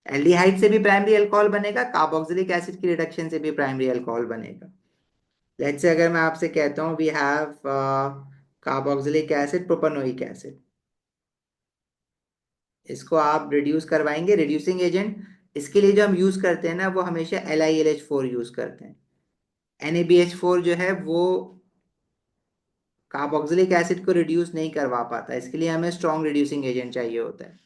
Aldehyde से भी प्राइमरी अल्कोहल बनेगा, कार्बोक्सिलिक एसिड की रिडक्शन से भी प्राइमरी अल्कोहल बनेगा। लेट्स से अगर मैं आपसे कहता हूँ we have carboxylic acid propanoic acid, इसको आप रिड्यूस करवाएंगे। रिड्यूसिंग एजेंट इसके लिए जो हम यूज करते हैं ना वो हमेशा LiLH4 यूज करते हैं। NaBH4 जो है वो कार्बोक्सिलिक एसिड को रिड्यूस नहीं करवा पाता, इसके लिए हमें स्ट्रॉन्ग रिड्यूसिंग एजेंट चाहिए होता है।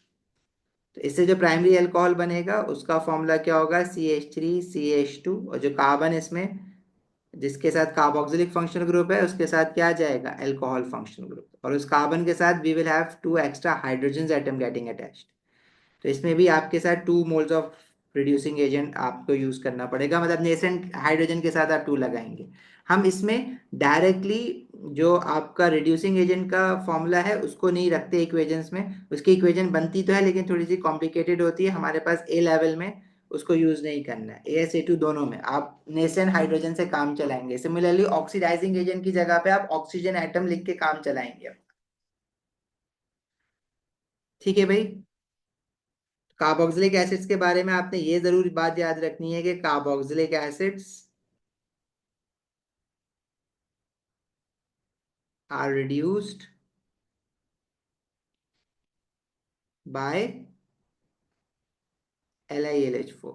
तो इससे जो प्राइमरी अल्कोहल बनेगा उसका फॉर्मूला क्या होगा, CH3CH2, और जो कार्बन इसमें जिसके साथ कार्बोक्सिलिक फंक्शनल ग्रुप है उसके साथ क्या आ जाएगा, अल्कोहल फंक्शनल ग्रुप, और उस कार्बन के साथ we will have two extra hydrogen atom getting attached. तो इसमें भी आपके साथ 2 मोल्स ऑफ रिड्यूसिंग एजेंट आपको यूज करना पड़ेगा, मतलब नेसेंट हाइड्रोजन के साथ आप 2 लगाएंगे। हम इसमें डायरेक्टली जो आपका रिड्यूसिंग एजेंट का फॉर्मूला है उसको नहीं रखते इक्वेशंस में। उसकी इक्वेशन बनती तो है लेकिन थोड़ी सी कॉम्प्लिकेटेड होती है, हमारे पास A लेवल में उसको यूज नहीं करना है। AsA2 दोनों में आप नेसेंट हाइड्रोजन से काम चलाएंगे। सिमिलरली ऑक्सीडाइजिंग एजेंट की जगह पे आप ऑक्सीजन एटम लिख के काम चलाएंगे। ठीक है भाई। कार्बोक्सिलिक एसिड्स के बारे में आपने ये जरूर बात याद रखनी है कि carboxylic acids are reduced by LiLH4,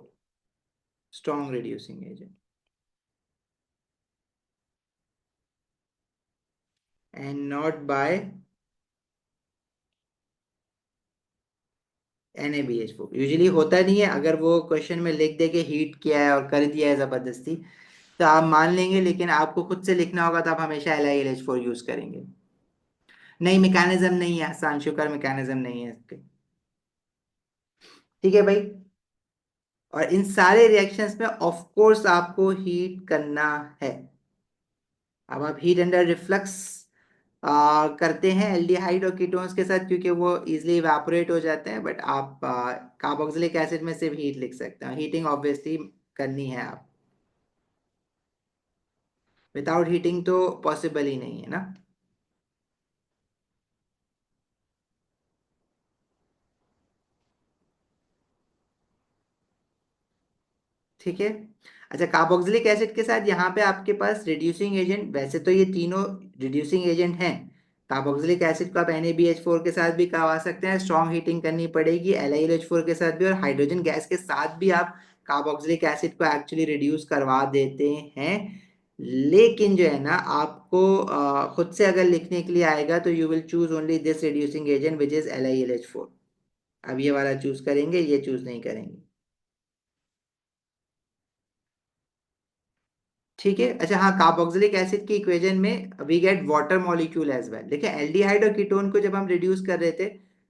strong reducing agent, and not by NaBH4। Usually होता नहीं है, अगर वो क्वेश्चन में लिख दे के हीट किया है और कर दिया है जबरदस्ती तो आप मान लेंगे, लेकिन आपको खुद से लिखना होगा तो आप हमेशा LiLH4 यूज करेंगे। नहीं, मैकेनिज्म नहीं है, सांशुकर मैकेनिज्म नहीं है इसके। ठीक है भाई। और इन सारे रिएक्शंस में ऑफ कोर्स आपको हीट करना है। अब आप हीट अंडर रिफ्लक्स करते हैं एल्डिहाइड और कीटोन्स के साथ, क्योंकि वो इजिली इवेपोरेट हो जाते हैं, बट आप कार्बोक्सिलिक एसिड में सिर्फ हीट लिख सकते हैं, हीटिंग ऑब्वियसली करनी है आप। विदाउट हीटिंग तो पॉसिबल ही नहीं है ना। ठीक है। अच्छा, कार्बोक्सिलिक एसिड के साथ यहाँ पे आपके पास रिड्यूसिंग एजेंट, वैसे तो ये तीनों रिड्यूसिंग एजेंट हैं। कार्बोक्सिलिक एसिड को आप NaBH4 के साथ भी करवा सकते हैं, स्ट्रॉन्ग हीटिंग करनी पड़ेगी LiLH4 के साथ भी, और हाइड्रोजन गैस के साथ भी आप कार्बोक्सिलिक एसिड को एक्चुअली रिड्यूस करवा देते हैं। लेकिन जो है ना, आपको खुद से अगर लिखने के लिए आएगा तो you will choose only this reducing agent which is LiLH4। अब ये वाला चूज करेंगे, ये चूज नहीं करेंगे। ठीक है। अच्छा हाँ, कार्बोक्सिलिक एसिड की इक्वेशन में we get water molecule as well. देखिए, एल्डिहाइड और कीटोन को जब हम रिड्यूस कर रहे थे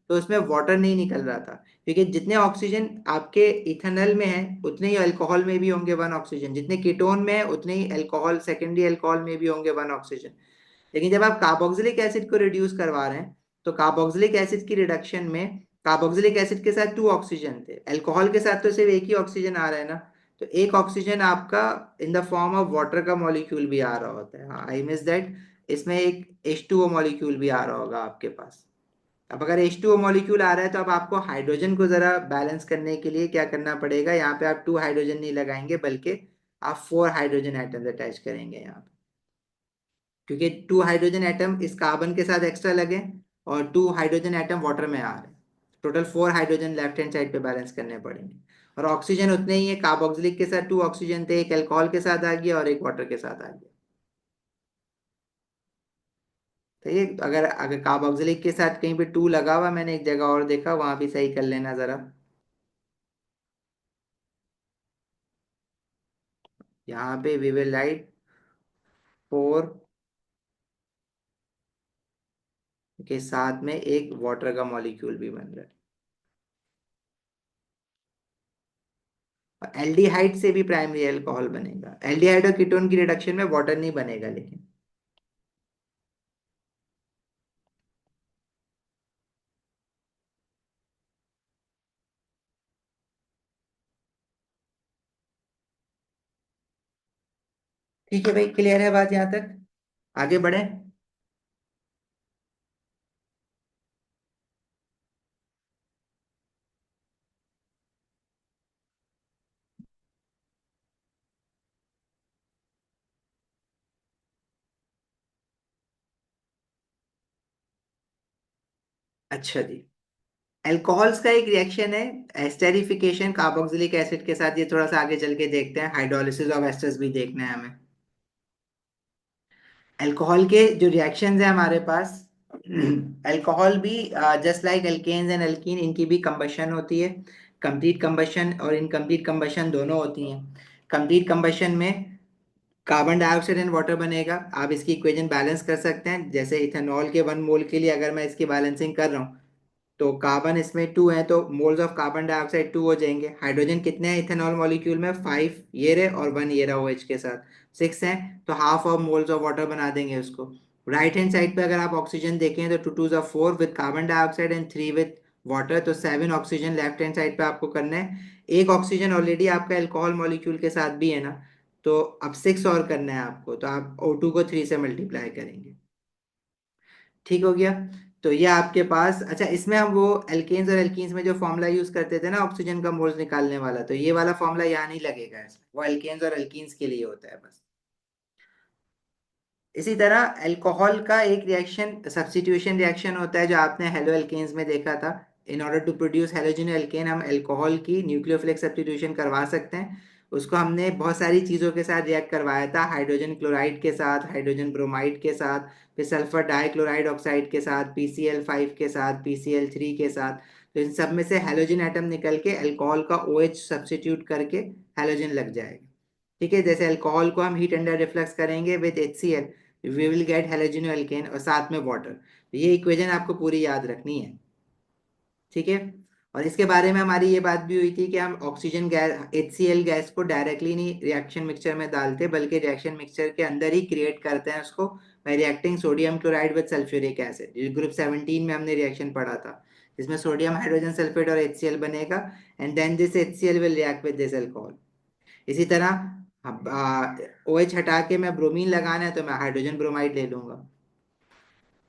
तो उसमें वाटर नहीं निकल रहा था, क्योंकि जितने ऑक्सीजन आपके इथेनॉल में है उतने ही अल्कोहल में भी होंगे 1 ऑक्सीजन, जितने कीटोन में है उतने ही अल्कोहल, सेकेंडरी अल्कोहल में भी होंगे 1 ऑक्सीजन। लेकिन जब आप कार्बोक्सिलिक एसिड को रिड्यूस करवा रहे हैं तो कार्बोक्सिलिक एसिड की रिडक्शन में कार्बोक्सिलिक एसिड के साथ 2 ऑक्सीजन थे, अल्कोहल के साथ तो सिर्फ एक ही ऑक्सीजन आ रहा है ना। तो एक ऑक्सीजन आपका in the form of water का मॉलिक्यूल भी आ रहा होता है। हाँ, आई मिस दैट। इसमें एक H2O मॉलिक्यूल भी आ रहा होगा आपके पास। अब अगर H2O मॉलिक्यूल आ रहा है तो अब आपको हाइड्रोजन को जरा बैलेंस करने के लिए क्या करना पड़ेगा, यहाँ पे आप 2 हाइड्रोजन नहीं लगाएंगे, बल्कि आप 4 हाइड्रोजन एटम्स अटैच करेंगे यहाँ पे, क्योंकि 2 हाइड्रोजन एटम इस कार्बन के साथ एक्स्ट्रा लगे और 2 हाइड्रोजन एटम वाटर में आ रहे हैं। Total 4 hydrogen left hand side पे बैलेंस करने पड़ेंगे। और ऑक्सीजन उतने ही है, कार्बोक्सिलिक के साथ 2 ऑक्सीजन थे, एक अल्कोहल के साथ आ गया और एक वाटर के साथ आ गया। तो ये अगर अगर कार्बोक्सिलिक के साथ कहीं पे 2 लगा हुआ, मैंने एक जगह और देखा, वहां भी सही कर लेना जरा। यहाँ पे वी विल राइट 4 के साथ में एक वाटर का मॉलिक्यूल भी बन रहा है। एल्डिहाइड से भी प्राइमरी अल्कोहल बनेगा, एल्डिहाइड और कीटोन की रिडक्शन में वाटर नहीं बनेगा लेकिन। ठीक है भाई, क्लियर है बात यहाँ तक? आगे बढ़े। अच्छा जी, अल्कोहल्स का एक रिएक्शन है एस्टेरिफिकेशन कार्बोक्सिलिक एसिड के साथ, ये थोड़ा सा आगे चल के देखते हैं, हाइड्रोलिसिस ऑफ एस्टर्स भी देखना है हमें। अल्कोहल के जो रिएक्शंस हैं हमारे पास, अल्कोहल भी just like alkanes and alkene, इनकी भी कंबशन होती है। कंप्लीट कंबशन और इनकम्प्लीट कंबशन दोनों होती हैं। कंप्लीट कंबशन में कार्बन डाइऑक्साइड एंड वाटर बनेगा। आप इसकी इक्वेशन बैलेंस कर सकते हैं, जैसे इथेनॉल के 1 मोल के लिए अगर मैं इसकी बैलेंसिंग कर रहा हूँ तो कार्बन इसमें 2 है तो मोल्स ऑफ कार्बन डाइऑक्साइड 2 हो जाएंगे। हाइड्रोजन कितने हैं इथेनॉल मॉलिक्यूल में, 5 ये रहे और 1 ये रहा OH के साथ, 6 हैं। तो half of moles of water बना देंगे उसको। राइट हैंड साइड पे अगर आप ऑक्सीजन देखें तो 2 2 4 with carbon dioxide and 3 with water, तो 7 ऑक्सीजन लेफ्ट हैंड साइड पे आपको करना है। एक ऑक्सीजन ऑलरेडी आपका अल्कोहल मॉलिक्यूल के साथ भी है ना, तो अब 6 और करना है आपको, तो आप O2 को 3 से मल्टीप्लाई करेंगे। ठीक हो गया। तो ये आपके पास, अच्छा इसमें हम वो एल्केन्स और एल्कीन्स में जो फॉर्मूला यूज करते थे ना ऑक्सीजन का मोल्स निकालने वाला, तो ये वाला फॉर्मूला यहाँ नहीं लगेगा इसमें, वो एल्केन्स और एल्कीन्स के लिए होता है बस। इसी तरह अल्कोहल का एक रिएक्शन सब्स्टिट्यूशन रिएक्शन होता है जो आपने हेलो एल्केन्स में देखा था। In order to produce halogen alkane हम अल्कोहल की न्यूक्लियोफिलिक सब्स्टिट्यूशन करवा सकते हैं। उसको हमने बहुत सारी चीज़ों के साथ रिएक्ट करवाया था, हाइड्रोजन क्लोराइड के साथ, हाइड्रोजन ब्रोमाइड के साथ, फिर सल्फर डाइक्लोराइड ऑक्साइड के साथ, PCl5 के साथ, PCl3 के साथ। तो इन सब में से हेलोजन एटम निकल के अल्कोहल का OH सब्स्टिट्यूट करके हेलोजन लग जाएगा। ठीक है, जैसे अल्कोहल को हम हीट अंडर रिफ्लक्स करेंगे with HCl, we will get halogeno alkane और साथ में वाटर। ये इक्वेशन आपको पूरी याद रखनी है। ठीक है। और इसके बारे में हमारी ये बात भी हुई थी कि हम ऑक्सीजन गैस HCl गैस को डायरेक्टली नहीं रिएक्शन मिक्सचर में डालते, बल्कि रिएक्शन मिक्सचर के अंदर ही क्रिएट करते हैं उसको, by reacting sodium chloride with sulphuric acid. जो ग्रुप 17 में हमने रिएक्शन पढ़ा था, जिसमें सोडियम हाइड्रोजन सल्फेट और HCl बनेगा, and then this HCl will react with this alcohol. इसी तरह OH हटा के मैं ब्रोमीन लगाना है तो मैं हाइड्रोजन ब्रोमाइड ले लूंगा।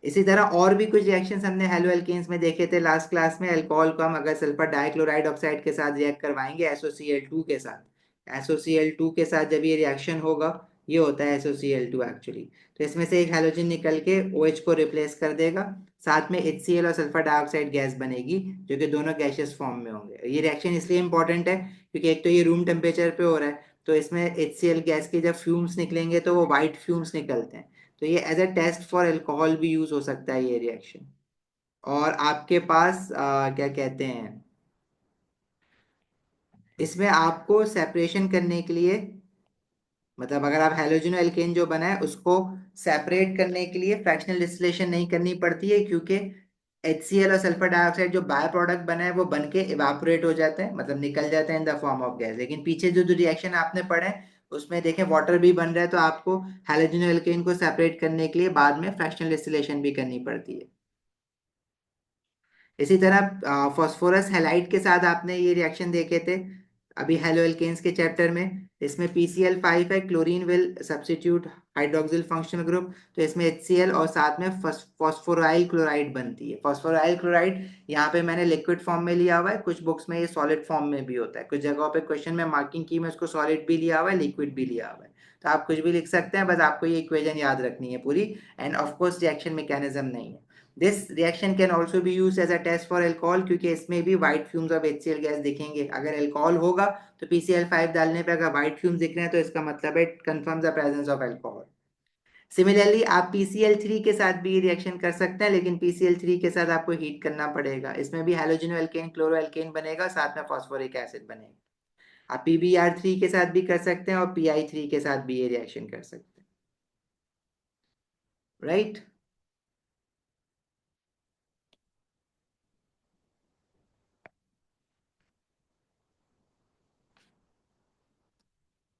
इसी तरह और भी कुछ रिएक्शंस हमने हेलो एल्केन्स में देखे थे लास्ट क्लास में। अल्कोहल को हम अगर सल्फर डाइक्लोराइड ऑक्साइड के साथ रिएक्ट करवाएंगे SOCl2 के साथ, SOCl2 के साथ जब ये रिएक्शन होगा, ये होता है SOCl2 एक्चुअली, तो इसमें से एक हैलोजन निकल के OH को रिप्लेस कर देगा, साथ में HCl और सल्फर डाइऑक्साइड गैस बनेगी, जो कि दोनों गैसियस फॉर्म में होंगे। ये रिएक्शन इसलिए इंपॉर्टेंट है क्योंकि एक तो ये रूम टेम्परेचर पे हो रहा है, तो इसमें HCl गैस के जब फ्यूम्स निकलेंगे तो वो वाइट फ्यूम्स निकलते हैं, तो ये as a test for alcohol भी यूज हो सकता है ये रिएक्शन। और आपके पास क्या कहते हैं, इसमें आपको सेपरेशन करने के लिए, मतलब अगर आप हेलोजन एल्केन जो बना है उसको सेपरेट करने के लिए फ्रैक्शनल डिस्टिलेशन नहीं करनी पड़ती है, क्योंकि HCl और सल्फर डाइऑक्साइड जो बाय प्रोडक्ट बना है वो बन के इवापोरेट हो जाता है, मतलब निकल जाता है in the form of gas. लेकिन पीछे जो जो रिएक्शन आपने पढ़े हैं उसमें देखें वाटर भी बन रहा है, तो आपको हेलोजन एल्केन को सेपरेट करने के लिए बाद में फ्रैक्शनल डिस्टिलेशन भी करनी पड़ती है। इसी तरह फास्फोरस हैलाइड के साथ आपने ये रिएक्शन देखे थे अभी हेलो एल्केन्स के चैप्टर में। इसमें PCl5 है, chlorine will substitute hydroxyl functional group, तो इसमें HCl और साथ में फॉस्फोराइल क्लोराइड बनती है। फॉस्फोराइल क्लोराइड यहाँ पे मैंने लिक्विड फॉर्म में लिया हुआ है, कुछ बुक्स में ये सॉलिड फॉर्म में भी होता है, कुछ जगहों पे क्वेश्चन में मार्किंग की मैं उसको सॉलिड भी लिया हुआ है, लिक्विड भी लिया हुआ है, तो आप कुछ भी लिख सकते हैं, बस आपको ये इक्वेशन याद रखनी है पूरी। And of course reaction mechanism नहीं है। This reaction can also be use as a test for alcohol, क्योंकि इसमें भी white fumes of HCl gas दिखेंगे। अगर अल्कोहल होगा तो PCl5 डालने पे अगर व्हाइट फ्यूम्स दिख रहे हैं तो इसका मतलब है it confirms the presence of alcohol. Similarly आप PCl3 के साथ भी रिएक्शन कर सकते हैं, लेकिन PCl3 के साथ आपको हीट करना पड़ेगा। इसमें भी हेलोजनो एल्केन क्लोरो एल्केन बनेगा, साथ में फॉस्फोरिक एसिड बनेगा। आप PBr3 के साथ भी कर सकते हैं और Pi3 के साथ भी ये रिएक्शन कर सकते हैं, राइट।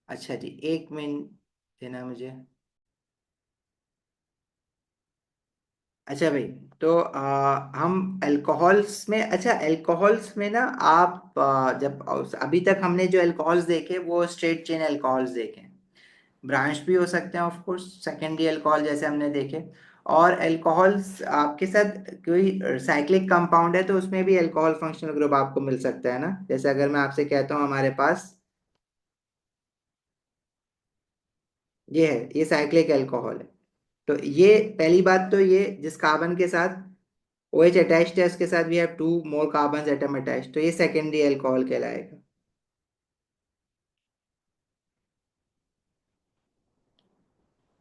अच्छा जी, एक मिनट देना मुझे। अच्छा भाई, तो हम अल्कोहल्स में, अच्छा अल्कोहल्स में ना आप जब अभी तक हमने जो अल्कोहल्स देखे वो स्ट्रेट चेन अल्कोहल्स देखे, ब्रांच भी हो सकते हैं ऑफ कोर्स, सेकेंडरी अल्कोहल जैसे हमने देखे। और अल्कोहल्स आपके साथ कोई साइक्लिक कंपाउंड है तो उसमें भी अल्कोहल फंक्शनल ग्रुप आपको मिल सकता है ना। जैसे अगर मैं आपसे कहता हूँ हमारे पास ये है, ये साइक्लिक अल्कोहल है, तो ये पहली बात तो ये जिस कार्बन के साथ OH अटैच्ड है उसके साथ we have 2 more carbon atom attached, तो ये सेकेंडरी अल्कोहल कहलाएगा।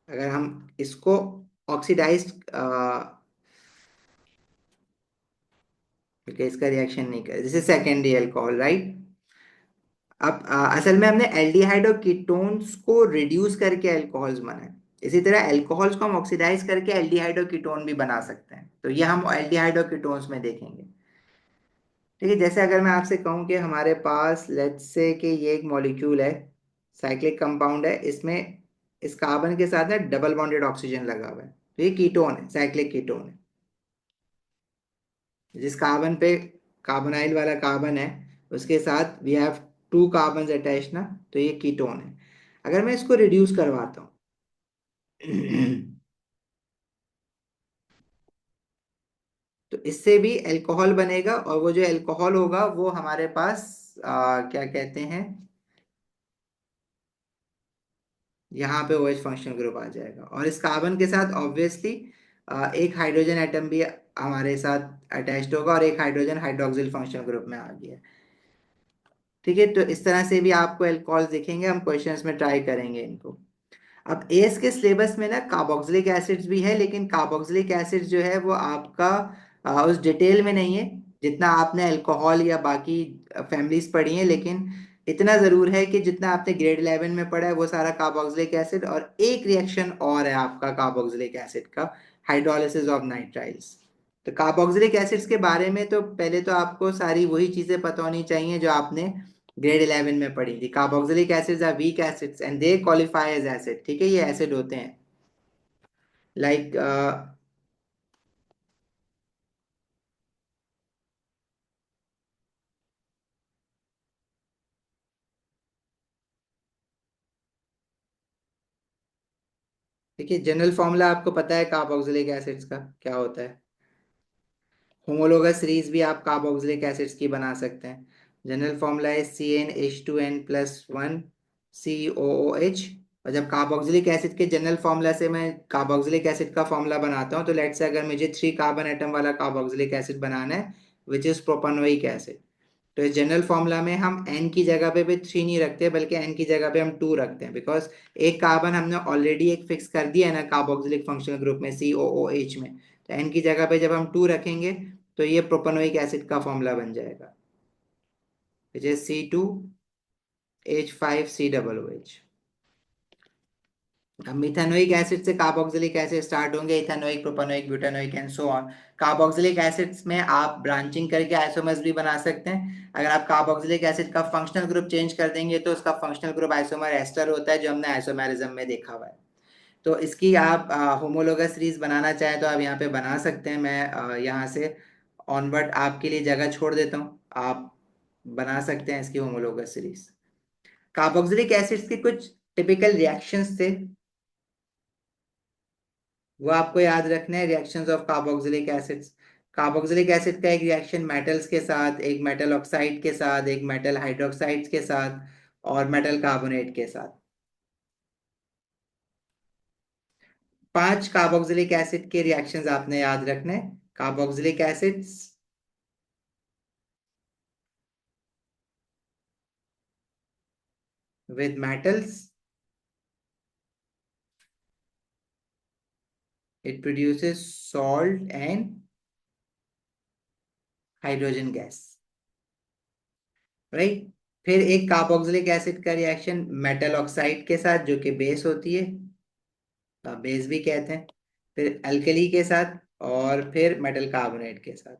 अगर हम इसको ऑक्सीडाइज क्योंकि इसका रिएक्शन नहीं करे, this is secondary alcohol, right. अब असल में हमने एल्डिहाइड और कीटोन्स को रिड्यूस करके अल्कोहल्स बनाए, इसी तरह अल्कोहल्स को हम ऑक्सीडाइज करके एल्डिहाइड और कीटोन भी बना सकते हैं, तो ये हम एल्डिहाइड और कीटोन्स में देखेंगे। ठीक है, जैसे अगर मैं आपसे कहूँ कि हमारे पास लेट्स से कि ये एक मॉलिक्यूल है, साइक्लिक कंपाउंड है, इसमें इस कार्बन के साथ ना डबल बॉन्डेड ऑक्सीजन लगा हुआ है, तो ये कीटोन है, साइक्लिक कीटोन है। जिस कार्बन पे कार्बोनाइल वाला कार्बन है उसके साथ वी हैव 2 कार्बन अटैच ना, तो ये कीटोन है। अगर मैं इसको रिड्यूस करवाता हूँ तो इससे भी अल्कोहल बनेगा, और वो जो अल्कोहल होगा वो हमारे पास क्या कहते हैं, यहाँ पे OH फंक्शनल ग्रुप आ जाएगा, और इस कार्बन के साथ ऑब्वियसली एक हाइड्रोजन एटम भी हमारे साथ अटैच्ड होगा, और एक हाइड्रोजन हाइड्रोक्सिल फंक्शनल ग्रुप में आ गया। ठीक है, तो इस तरह से भी आपको अल्कोहल दिखेंगे, हम क्वेश्चंस में ट्राई करेंगे इनको। अब एएस के सिलेबस में ना कार्बोक्सिलिक एसिड्स भी है, लेकिन कार्बोक्सिलिक एसिड जो है वो आपका उस डिटेल में नहीं है जितना आपने अल्कोहल या बाकी फैमिलीज पढ़ी हैं, लेकिन इतना जरूर है कि जितना आपने ग्रेड 11 में पढ़ा है वो सारा कार्बोक्सिलिक एसिड, और एक रिएक्शन और है आपका कार्बोक्सिलिक एसिड का, हाइड्रोलिसिस ऑफ नाइट्राइल्स। तो कार्बोक्सिलिक एसिड्स के बारे में तो पहले तो आपको सारी वही चीजें पता होनी चाहिए जो आपने ग्रेड 11 में पढ़ी थी। Carboxylic acids are weak acids and they qualify as acid, ठीक है, ये एसिड होते हैं। लाइक देखिए, जनरल फॉर्मूला आपको पता है कार्बोक्सिलिक एसिड्स का क्या होता है। होमोलोगस सीरीज भी आप कार्बोक्सिलिक एसिड्स की बना सकते हैं। जनरल फॉर्मूला है CnH2n+1 COOH। और जब कार्बोक्सिलिक एसिड के जनरल फॉर्मूला से मैं कार्बोक्सिलिक एसिड का फॉर्मूला बनाता हूँ, तो लेट से अगर मुझे 3 कार्बन एटम वाला कार्बोक्सिलिक एसिड बनाना है, विच इज प्रोपानोइक एसिड, तो इस जनरल फॉर्मूला में हम एन की जगह पे भी 3 नहीं रखते, बल्कि एन की जगह पे हम 2 रखते हैं, बिकॉज एक कार्बन हमने ऑलरेडी एक फिक्स कर दिया है ना कार्बोक्सिलिक फंक्शनल ग्रुप में, COOH में। तो एन की जगह पे जब हम 2 रखेंगे, तो ये प्रोपेनोइक एसिड का फॉर्मूला बन जाएगा, विच इज C2H5COOH। अब मिथानोइक एसिड से कार्बोक्सिलिक एसिड स्टार्ट होंगे, ethanoic, propanoic, butanoic and so on. Carboxylic acids में आप ब्रांचिंग करके आइसोमर्स भी बना सकते हैं। अगर आप कार्बोक्सिलिक एसिड का फंक्शनल ग्रुप चेंज कर देंगे, तो उसका फंक्शनल ग्रुप आइसोमर एस्टर होता है, जो हमने आइसोमेरिज्म में देखा हुआ है। तो इसकी आप होमोलोगस सीरीज बनाना चाहें तो आप यहाँ पे बना सकते हैं। मैं यहाँ से ऑनवर्ड आपके लिए जगह छोड़ देता हूँ, आप बना सकते हैं इसकी होमोलोगस सीरीज। कार्बोक्सिलिक एसिड्स के कुछ टिपिकल रिएक्शंस थे, वो आपको याद रखना है, reactions of carboxylic acids. Carboxylic acid का एक रिएक्शन मेटल्स के साथ, एक मेटल ऑक्साइड के साथ, एक मेटल हाइड्रोक्साइड्स के साथ, और मेटल कार्बोनेट के साथ। 5 कार्बोक्सिलिक एसिड के रिएक्शंस आपने याद रखने। Carboxylic acids with metals, it produces salt and hydrogen gas, right. फिर एक कार्बोक्सिलिक एसिड का रिएक्शन मेटल ऑक्साइड के साथ, जो कि बेस होती है, तो बेस भी कहते हैं। फिर अल्कली के साथ, और फिर मेटल कार्बोनेट के साथ।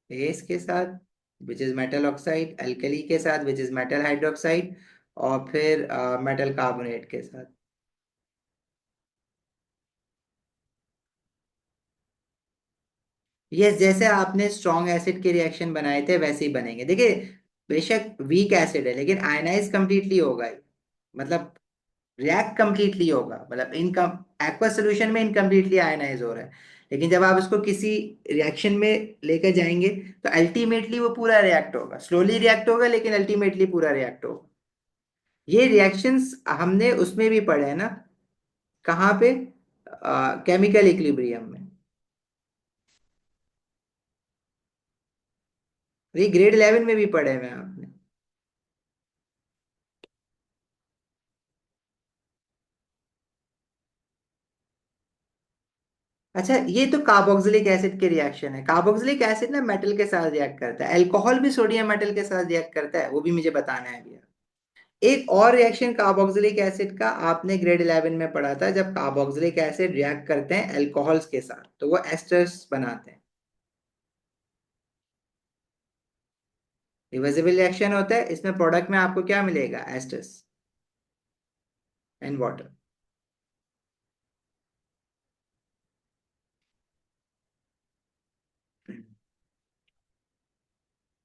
बेस के साथ which is metal oxide, alkali के साथ विच इज मेटल हाइड्रोक्साइड, और फिर मेटल कार्बोनेट के साथ। यस, जैसे आपने स्ट्रॉन्ग एसिड के रिएक्शन बनाए थे वैसे ही बनेंगे। देखिए, बेशक वीक एसिड है लेकिन आयनाइज कंप्लीटली होगा ही। मतलब रिएक्ट कंप्लीटली होगा, मतलब इनकम एक्वस सोल्यूशन में इनकम्प्लीटली आयनाइज हो रहा है। लेकिन जब आप उसको किसी रिएक्शन में लेकर जाएंगे, तो अल्टीमेटली वो पूरा रिएक्ट होगा, स्लोली रिएक्ट होगा लेकिन अल्टीमेटली पूरा रिएक्ट होगा। ये रिएक्शंस हमने उसमें भी पढ़े हैं ना, कहाँ पे, केमिकल इक्विलिब्रियम में। ये ग्रेड 11 में भी पढ़े हुए हैं आपने। अच्छा, ये तो कार्बोक्सिलिक एसिड के रिएक्शन है। कार्बोक्सिलिक एसिड ना मेटल के साथ रिएक्ट करता है, अल्कोहल भी सोडियम मेटल के साथ रिएक्ट करता है, वो भी मुझे बताना है अभी। एक और रिएक्शन कार्बोक्सिलिक एसिड का आपने ग्रेड 11 में पढ़ा था, जब कार्बोक्सिलिक एसिड रिएक्ट करते हैं अल्कोहल्स के साथ, तो वो एस्टर्स बनाते हैं। रिवर्सिबल रिएक्शन होता है, इसमें प्रोडक्ट में आपको क्या मिलेगा, एस्टर्स एंड वाटर।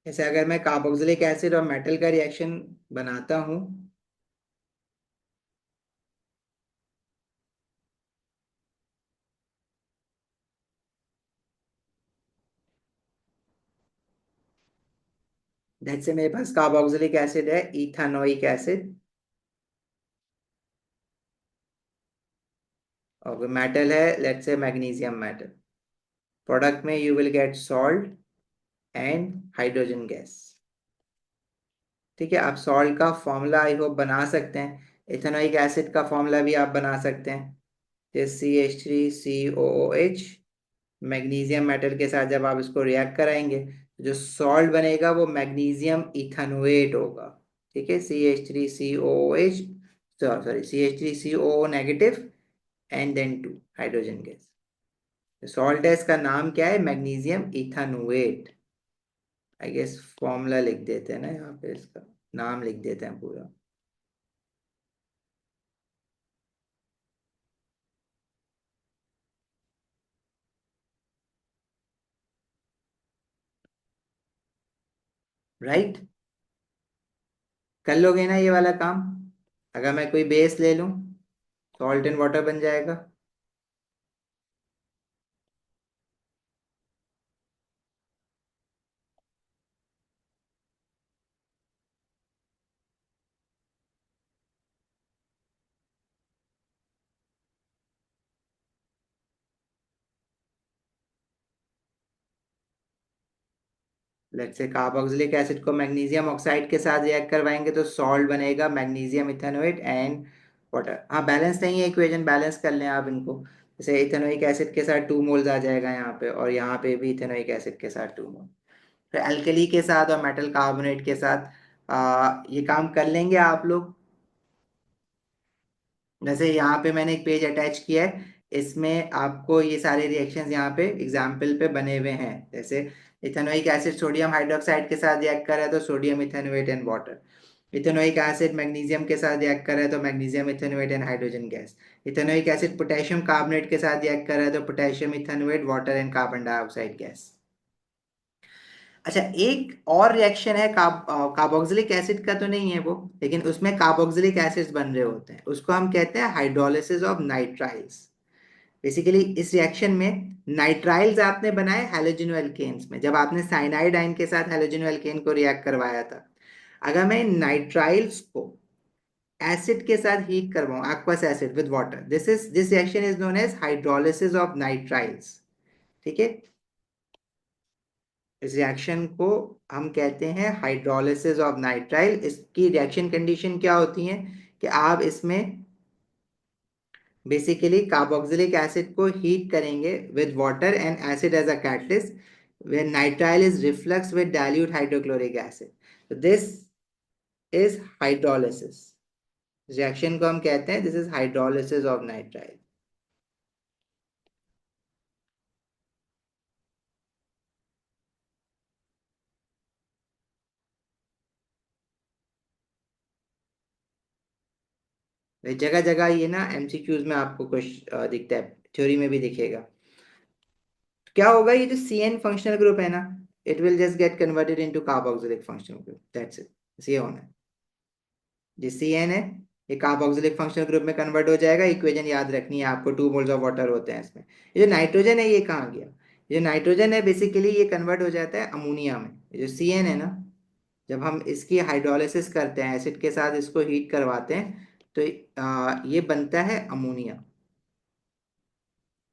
जैसे अगर मैं कार्बोक्सिलिक एसिड और मेटल का रिएक्शन बनाता हूं, जैसे मेरे पास कार्बोक्सिलिक एसिड है, इथानोइक एसिड, और मेटल है let's say magnesium metal. Product में you will get salt and hydrogen gas. ठीक है, आप सॉल्ट का फॉर्मूला आई होप बना सकते हैं, इथेनोइक एसिड का फॉर्मूला भी आप बना सकते हैं। CH3COOH, मैग्नीशियम मेटल के साथ जब आप इसको रिएक्ट कराएंगे तो जो सॉल्ट बनेगा वो मैग्नीशियम इथेनोएट होगा। ठीक है, CH3COOH, sorry CH3COO negative and then 2 hydrogen gas. Salt है, इसका नाम क्या है? Magnesium ethanoate. I guess formula लिख देते हैं ना यहाँ पे, इसका नाम लिख देते हैं पूरा। राइट, कर लोगे ना ये वाला काम? अगर मैं कोई बेस ले लूं, सॉल्ट एंड वाटर बन जाएगा। लेट्स से कार्बोक्सिलिक एसिड को मैग्नीशियम ऑक्साइड के साथ रिएक्ट करवाएंगे तो सॉल्ट बनेगा मैग्नीशियम इथेनोएट एंड वाटर। हाँ, बैलेंस नहीं है इक्वेशन, बैलेंस कर लें आप इनको। जैसे इथेनोइक एसिड के साथ 2 मोल्स आ जाएगा यहाँ पे, और यहाँ पे भी इथेनोइक एसिड के साथ 2 मोल। फिर अल्कली के साथ और मेटल कार्बोनेट के साथ ये काम कर लेंगे आप लोग। जैसे यहाँ पे मैंने एक पेज अटैच किया है, इसमें आपको ये सारे रिएक्शंस यहाँ पे एग्जाम्पल पे बने हुए हैं। जैसे इथेनोइक एसिड सोडियम हाइड्रोक्साइड के साथ रिएक्ट कर रहा है तो sodium ethanoate and water. Ethanoic acid magnesium के साथ रिएक्ट कर रहा है तो magnesium ethanoate and hydrogen gas. Ethanoic acid potassium carbonate के साथ रिएक्ट कर रहा है तो potassium ethanoate water and carbon dioxide gas. अच्छा, एक और रिएक्शन है कार्बोक्सिलिक एसिड का तो नहीं है वो, लेकिन उसमें कार्बोक्सिलिक एसिड्स बन रहे होते हैं, उसको हम कहते हैं हाइड्रोलिसिस ऑफ नाइट्राइल्स। बेसिकली इस रिएक्शन में नाइट्राइल्स आपने बनाए हैलोजन एल्केन्स में, जब आपने साइनाइड आयन के साथ हैलोजन एल्केन को रिएक्ट करवाया था। अगर मैं नाइट्राइल्स को एसिड के साथ हीट करवाऊं, aqueous acid with water, this reaction is known as hydrolysis of nitriles. ठीक है, इस रिएक्शन को हम कहते हैं हाइड्रोलिसिस ऑफ नाइट्राइल। इसकी रिएक्शन कंडीशन क्या होती है कि आप इसमें बेसिकली कार्बोक्सिलिक एसिड को हीट करेंगे with water and acid as a catalyst, when nitrile is refluxed with dilute hydrochloric acid. So this is hydrolysis. Reaction को हम कहते हैं this is hydrolysis of nitrile. जगह जगह ये ना एमसीक्यूज में आपको कुछ दिखता है, थ्योरी में भी दिखेगा। क्या होगा, ये जो CN फंक्शनल ग्रुप है ना, it will just get converted into carboxylic functional group, that's it. ये होना है, जो CN है ये कार्बोक्सिलिक फंक्शनल ग्रुप में कन्वर्ट हो जाएगा। इक्वेशन याद रखनी है आपको, 2 मोल्स ऑफ वाटर होते हैं इसमें। ये जो नाइट्रोजन है ये कहाँ गया? ये जो नाइट्रोजन है बेसिकली ये कन्वर्ट हो जाता है अमोनिया में। ये जो CN है ना, जब हम इसकी हाइड्रोलिसिस करते हैं, एसिड के साथ इसको हीट करवाते हैं तो ये बनता है अमोनिया।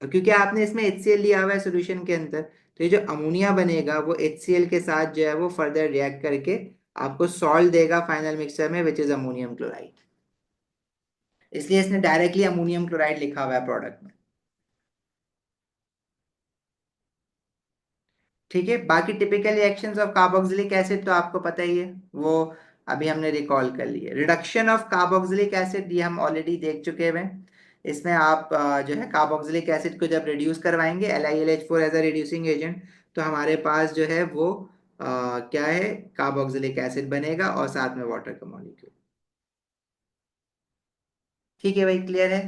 और क्योंकि आपने इसमें HCl लिया हुआ है सोल्यूशन के अंदर, तो ये जो अमोनिया बनेगा वो HCl के साथ जो है वो फर्दर रिएक्ट करके आपको सॉल्ट देगा फाइनल मिक्सचर में, विच इज अमोनियम क्लोराइड। इसलिए इसने डायरेक्टली अमोनियम क्लोराइड लिखा हुआ है प्रोडक्ट में। ठीक है, बाकी typical reactions of carboxylic acid तो आपको पता ही है, वो अभी हमने रिकॉल कर लिए। रिडक्शन ऑफ कार्बोक्सिलिक एसिड ये हम ऑलरेडी देख चुके हैं। इसमें आप जो है कार्बोक्सिलिक एसिड को जब रिड्यूस करवाएंगे LiLH4 as a reducing agent, तो हमारे पास जो है वो क्या है, कार्बोक्सिलिक एसिड बनेगा और साथ में वाटर का मॉलिक्यूल। ठीक है भाई, क्लियर है?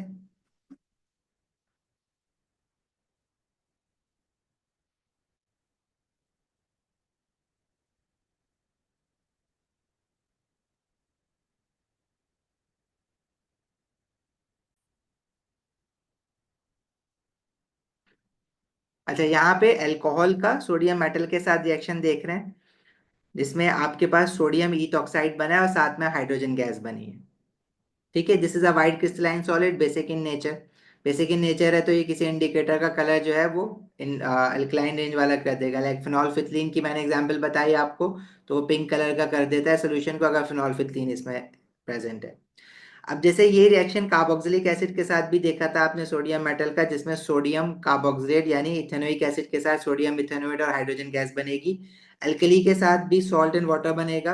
अच्छा, यहाँ पे अल्कोहल का सोडियम मेटल के साथ रिएक्शन देख रहे हैं, जिसमें आपके पास सोडियम ईथ ऑक्साइड बना है और साथ में हाइड्रोजन गैस बनी है। ठीक है, this is a white crystalline solid, basic in nature. Basic in nature है तो ये किसी इंडिकेटर का कलर जो है वो इन अल्कलाइन रेंज वाला कर देगा। लाइक फिनॉल्फिथलीन की मैंने एग्जांपल बताई आपको, तो वो पिंक कलर का कर देता है सोल्यूशन को अगर फिनॉल्फिथलीन इसमें प्रेजेंट है। अब जैसे ये रिएक्शन कार्बोक्सिलिक एसिड के साथ भी देखा था आपने सोडियम मेटल का, जिसमें सोडियम कार्बोक्सिलेट यानी इथेनोइक एसिड के साथ सोडियम इथेनोएट और हाइड्रोजन गैस बनेगी। अल्कली के साथ भी सॉल्ट एंड वाटर बनेगा,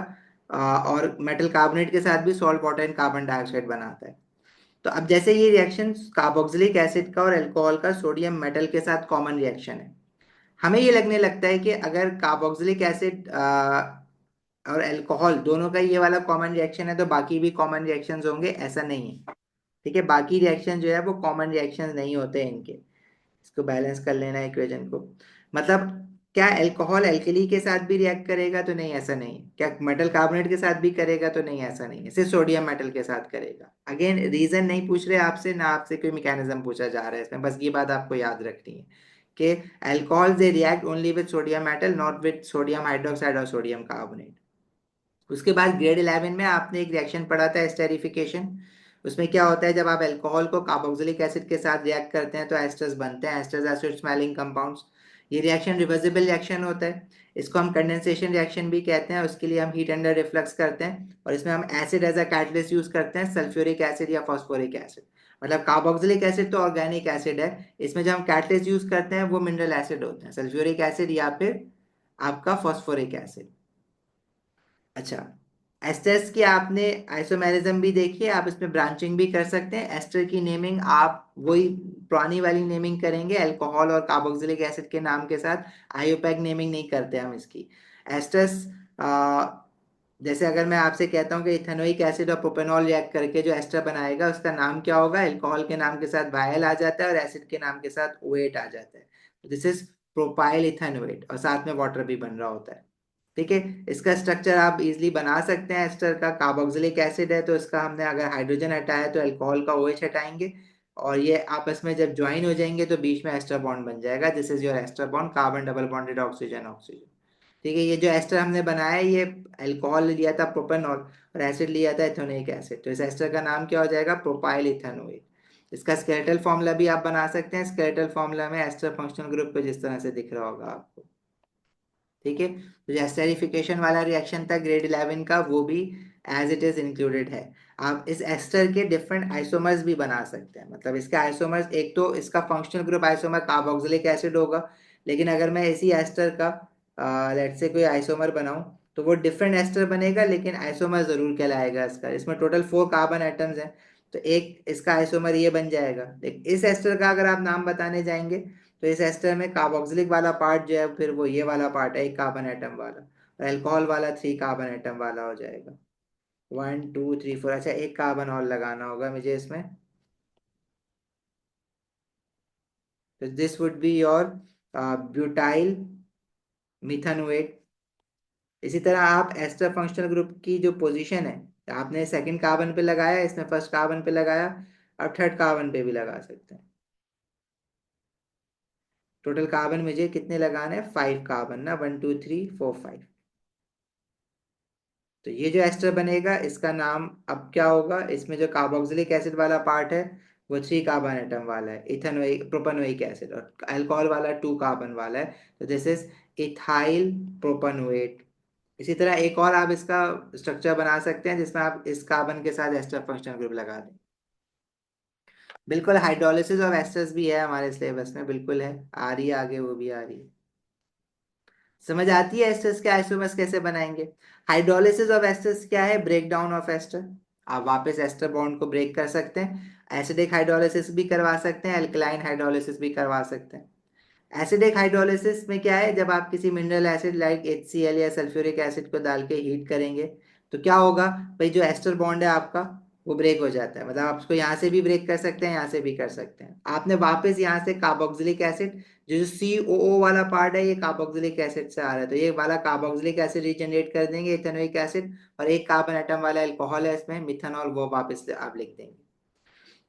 और मेटल कार्बोनेट के साथ भी salt water and carbon dioxide बनाता है। तो अब जैसे ये रिएक्शन कार्बोक्सिलिक एसिड का और अल्कोहल का सोडियम मेटल के साथ कॉमन रिएक्शन है, हमें ये लगने लगता है कि अगर कार्बोक्सिलिक एसिड और अल्कोहल दोनों का ये वाला कॉमन रिएक्शन है तो बाकी भी कॉमन रिएक्शंस होंगे, ऐसा नहीं है। ठीक है, बाकी रिएक्शन जो है वो कॉमन रिएक्शन नहीं होते इनके। इसको बैलेंस कर लेना इक्वेशन को। मतलब क्या अल्कोहल अल्कली के साथ भी रिएक्ट करेगा? तो नहीं, ऐसा नहीं। क्या मेटल कार्बोनेट के साथ भी करेगा? तो नहीं, ऐसा नहीं है। सिर्फ सोडियम मेटल के साथ करेगा। अगेन रीजन नहीं पूछ रहे आपसे, ना आपसे कोई मैकेनिज्म पूछा जा रहा है इसमें, बस ये बात आपको याद रखनी है कि alcohol they react only with sodium metal, not with sodium hydroxide और सोडियम कार्बोनेट। उसके बाद ग्रेड 11 में आपने एक रिएक्शन पढ़ा था, एस्टेरिफिकेशन। उसमें क्या होता है, जब आप अल्कोहल को कार्बोक्सिलिक एसिड के साथ रिएक्ट करते हैं तो एस्टर्स बनते हैं, esters are sweet smelling compounds. ये रिएक्शन रिवर्सिबल रिएक्शन होता है। इसको हम कंडेंसेशन रिएक्शन भी कहते हैं। उसके लिए हम हीट अंडर रिफ्लक्स करते हैं और इसमें हम acid as a catalyst use करते हैं, सल्फ्यूरिक एसिड या फॉस्फोरिक एसिड। मतलब कार्बोक्सिलिक एसिड तो ऑर्गेनिक एसिड है, इसमें जब हम कैटलिस्ट यूज करते हैं वो मिनरल एसिड होते हैं, सल्फ्यूरिक एसिड या फिर आपका फॉस्फोरिक एसिड। अच्छा, एस्टर्स की आपने आइसोमेरिज्म भी देखी है, आप इसमें ब्रांचिंग भी कर सकते हैं। एस्टर की नेमिंग आप वही पुरानी वाली नेमिंग करेंगे, अल्कोहल और कार्बोक्सिलिक एसिड के नाम के साथ। आईयूपैक नेमिंग नहीं करते हम इसकी। एस्टर्स जैसे अगर मैं आपसे कहता हूँ कि इथेनोइक एसिड और प्रोपेनॉल रिएक्ट करके जो एस्टर बनाएगा उसका नाम क्या होगा? अल्कोहल के नाम के साथ वायल आ जाता है और एसिड के नाम के साथ ओएट आ जाता है। दिस इज प्रोपाइल इथेनोएट, और साथ में वाटर भी बन रहा होता है। ठीक है, इसका स्ट्रक्चर आप इजीली बना सकते हैं। एस्टर का कार्बोक्सिलिक एसिड है तो इसका हमने अगर हाइड्रोजन हटाया तो अल्कोहल का OH हटाएंगे, और ये आपस में जब ज्वाइन हो जाएंगे तो बीच में एस्टर बॉन्ड बन जाएगा। This is your ester bond, carbon double bonded oxygen oxygen. ठीक है, ये जो एस्टर हमने बनाया है ये अल्कोहल लिया था प्रोपेनॉल और एसिड लिया था इथेनोइक एसिड, तो इस एस्टर का नाम क्या हो जाएगा? Propyl ethanoate. इसका स्केलेटल फॉर्मूला भी आप बना सकते हैं। स्केलेटल फॉर्मूला में एस्टर फंक्शनल ग्रुप पे जिस तरह से दिख रहा होगा आपको। ठीक है, तो जो एस्टरिफिकेशन वाला रिएक्शन था ग्रेड 11 का, वो भी एज इट इज इंक्लूडेड है। आप इस एस्टर के डिफरेंट आइसोमर्स भी बना सकते हैं। मतलब इसके आइसोमर्स, एक तो इसका functional group isomer carboxylic acid होगा, लेकिन अगर मैं इसी एस्टर का लेट से कोई आइसोमर बनाऊं तो वो डिफरेंट एस्टर बनेगा लेकिन आइसोमर जरूर कहलाएगा इसका। इसमें टोटल 4 कार्बन एटम्स हैं, तो एक इसका आइसोमर ये बन जाएगा। लेकिन इस एस्टर का अगर आप नाम बताने जाएंगे तो इस एस्टर में कार्बोक्सिलिक वाला पार्ट जो है फिर वो ये वाला पार्ट है, एक कार्बन एटम वाला, और अल्कोहल वाला 3 कार्बन एटम वाला हो जाएगा। 1 2 3 4, अच्छा एक कार्बन और लगाना होगा मुझे इसमें। तो this would be your butyl methanoate. इसी तरह आप एस्टर फंक्शनल ग्रुप की जो पोजीशन है, आपने सेकंड कार्बन पे लगाया, इसमें फर्स्ट कार्बन पे लगाया, अब थर्ड कार्बन पे भी लगा सकते हैं। टोटल कार्बन मुझे कितने लगाने हैं? 5 कार्बन ना, 1 2 3 4 5। तो ये जो एस्टर बनेगा इसका नाम अब क्या होगा? इसमें जो कार्बोक्सिलिक एसिड वाला पार्ट है वो 3 कार्बन एटम वाला है, इथेनोइक प्रोपेनोइक एसिड, और अल्कोहल वाला 2 कार्बन वाला है, तो दिस इज इथाइल प्रोपेनोएट। इसी तरह एक और आप इसका स्ट्रक्चर बना सकते हैं जिसमें आप इस कार्बन के साथ एस्टर फंक्शनल ग्रुप लगा दें। बिल्कुल, हाइड्रोलिसिस ऑफ एस्टर्स भी है हमारे सिलेबस में, बिल्कुल है, आ रही है आगे, वो भी आ रही है। समझ आती है एस्टर्स के आइसोमर्स कैसे बनाएंगे? हाइड्रोलिसिस ऑफ एस्टर्स क्या है? Break down of ester. आप वापस एस्टर बॉन्ड को ब्रेक कर सकते हैं। एसिडिक हाइड्रोलिसिस भी करवा सकते हैं, अल्कलाइन हाइड्रोलिसिस भी करवा सकते हैं। एसिडिक हाइड्रोलिसिस में क्या है, जब आप किसी मिनरल एसिड लाइक HCl या सल्फ्यूरिक एसिड को डाल के हीट करेंगे तो क्या होगा भाई, जो एस्टर बॉन्ड है आपका वो ब्रेक हो जाता है। मतलब आप उसको यहाँ से भी ब्रेक कर सकते हैं, यहाँ से भी कर सकते हैं। आपने वापस यहाँ से कार्बोक्सिलिक एसिड, जो COO वाला पार्ट है ये कार्बोक्सिलिक एसिड से आ रहा है, तो ये वाला कार्बोक्सिलिक एसिड रीजनरेट कर देंगे, इथेनोइक एसिड, और एक कार्बन एटम वाला अल्कोहल है इसमें, मिथानॉल, वो वापस आप लिख देंगे।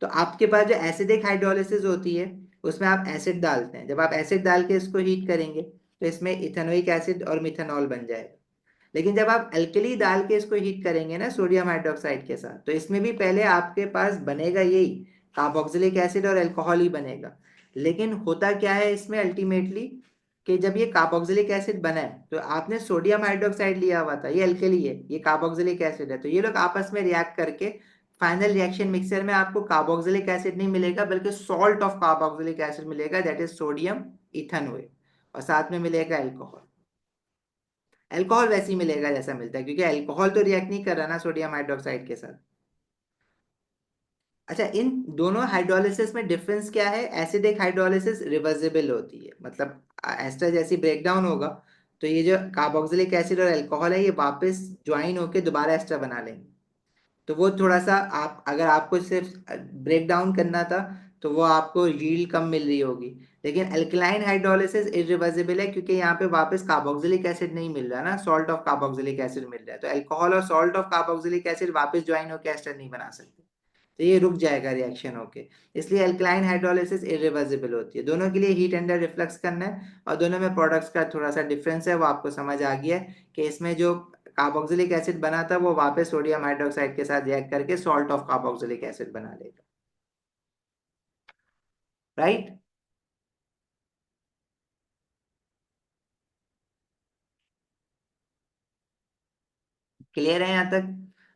तो आपके पास जो एसिडिक हाइड्रोलिसिस होती है उसमें आप एसिड डालते हैं, जब आप एसिड डाल के इसको हीट करेंगे तो इसमें इथेनोइक एसिड और मिथानॉल बन जाएगा। लेकिन जब आप अल्कली डाल के इसको हीट करेंगे ना सोडियम हाइड्रोक्साइड के साथ, तो इसमें भी पहले आपके पास बनेगा यही कार्बोक्सिलिक एसिड और अल्कोहल ही बनेगा। लेकिन होता क्या है इसमें अल्टीमेटली, कि जब ये कार्बोक्सिलिक एसिड बना है तो आपने सोडियम हाइड्रोक्साइड लिया हुआ था, ये अल्कली है, ये कार्बोक्सिलिक एसिड है, तो ये लोग आपस में रिएक्ट करके फाइनल रिएक्शन मिक्सचर में आपको कार्बोक्सिलिक एसिड नहीं मिलेगा, बल्कि सॉल्ट ऑफ कार्बोक्सिलिक एसिड मिलेगा, दैट इज सोडियम इथेनॉल, और साथ में मिलेगा अल्कोहल। अल्कोहल वैसे ही मिलेगा जैसा मिलता है, क्योंकि अल्कोहल तो रिएक्ट नहीं कर रहा ना सोडियम हाइड्रोक्साइड के साथ। अच्छा, इन दोनों हाइड्रोलिसिस में डिफरेंस क्या है? एसिडिक हाइड्रोलिसिस रिवर्सिबल होती है, मतलब एस्टर जैसी ब्रेकडाउन होगा तो ये जो कार्बोक्सिलिक एसिड और अल्कोहल है ये वापस ज्वाइन होकर दोबारा एस्टर बना लेंगे। तो वो थोड़ा सा, आप अगर आपको सिर्फ ब्रेक डाउन करना था तो वो आपको यील्ड कम मिल रही होगी। लेकिन अल्कलाइन हाइड्रोलिसिस इरिवर्सिबल है, क्योंकि यहाँ पे वापस कार्बोक्सिलिक एसिड नहीं मिल रहा ना, सॉल्ट ऑफ कार्बोक्सिलिक एसिड मिल रहा है, तो अल्कोहल और सॉल्ट ऑफ कार्बोक्सिलिक एसिड वापस ज्वाइन होकर एस्टर नहीं बना सकते, तो ये रुक जाएगा रिएक्शन होके। इसलिए अल्कलाइन हाइड्रोलिसिस इरिवर्सिबल होती है। दोनों के लिए हीट अंडर रिफ्लक्स करना है, और दोनों में प्रोडक्ट्स का थोड़ा सा डिफरेंस है, वो आपको समझ आ गया है कि इसमें जो कार्बोक्सिलिक एसिड बना था वो वापस सोडियम हाइड्रोक्साइड के साथ रिएक्ट करके सॉल्ट ऑफ कार्बोक्सिलिक एसिड बना लेगा। राइट? क्लियर है यहाँ तक?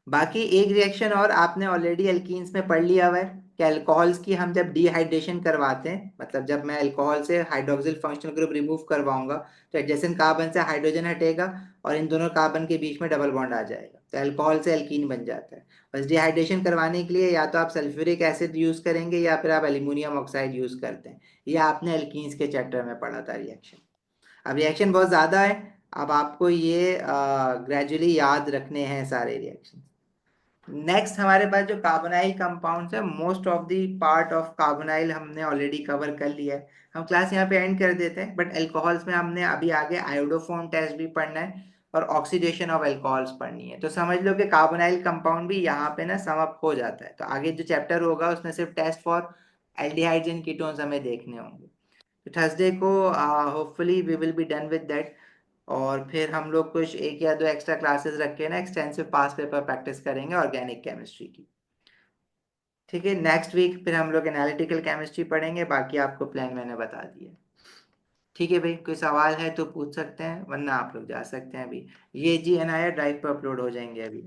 बाकी एक रिएक्शन और आपने ऑलरेडी एल्कीन्स में पढ़ लिया हुआ है कि अल्कोहल्स की हम जब डिहाइड्रेशन करवाते हैं, मतलब जब मैं अल्कोहल से हाइड्रोक्सिल फंक्शनल ग्रुप रिमूव करवाऊंगा तो एडजेसेंट कार्बन से हाइड्रोजन हटेगा और इन दोनों कार्बन के बीच में डबल बॉन्ड आ जाएगा, तो अल्कोहल से एल्कीन बन जाता है। बस डिहाइड्रेशन करवाने के लिए या तो आप सल्फ्यूरिक एसिड यूज करेंगे या फिर आप एल्यूमिनियम ऑक्साइड यूज करते हैं। ये आपने एल्कीन्स के चैप्टर में पढ़ा था रिएक्शन। अब रिएक्शन बहुत ज़्यादा है, अब आपको ये ग्रेजुअली याद रखने हैं सारे रिएक्शन। नेक्स्ट हमारे पास जो कार्बोनाइल कंपाउंड्स है, most of the part of carbonyl हमने ऑलरेडी कवर कर लिया है, हम क्लास यहाँ पे एंड कर देते हैं। बट अल्कोहल्स में हमने अभी आगे आयोडोफोन टेस्ट भी पढ़ना है और ऑक्सीडेशन ऑफ अल्कोहल्स पढ़नी है, तो समझ लो कि कार्बोनाइल कंपाउंड भी यहाँ पे ना सम अप हो जाता है। तो आगे जो चैप्टर होगा उसमें सिर्फ test for aldehydes and ketones हमें देखने होंगे। थर्सडे को hopefully we will be done with that, और फिर हम लोग कुछ एक या दो एक्स्ट्रा क्लासेस रख के ना एक्सटेंसिव पास पेपर प्रैक्टिस करेंगे ऑर्गेनिक केमिस्ट्री की। ठीक है, नेक्स्ट वीक फिर हम लोग एनालिटिकल केमिस्ट्री पढ़ेंगे, बाकी आपको प्लान मैंने बता दिया। ठीक है भाई, कोई सवाल है तो पूछ सकते हैं, वरना आप लोग जा सकते हैं अभी। ये जी एन आई ड्राइव पर अपलोड हो जाएंगे अभी।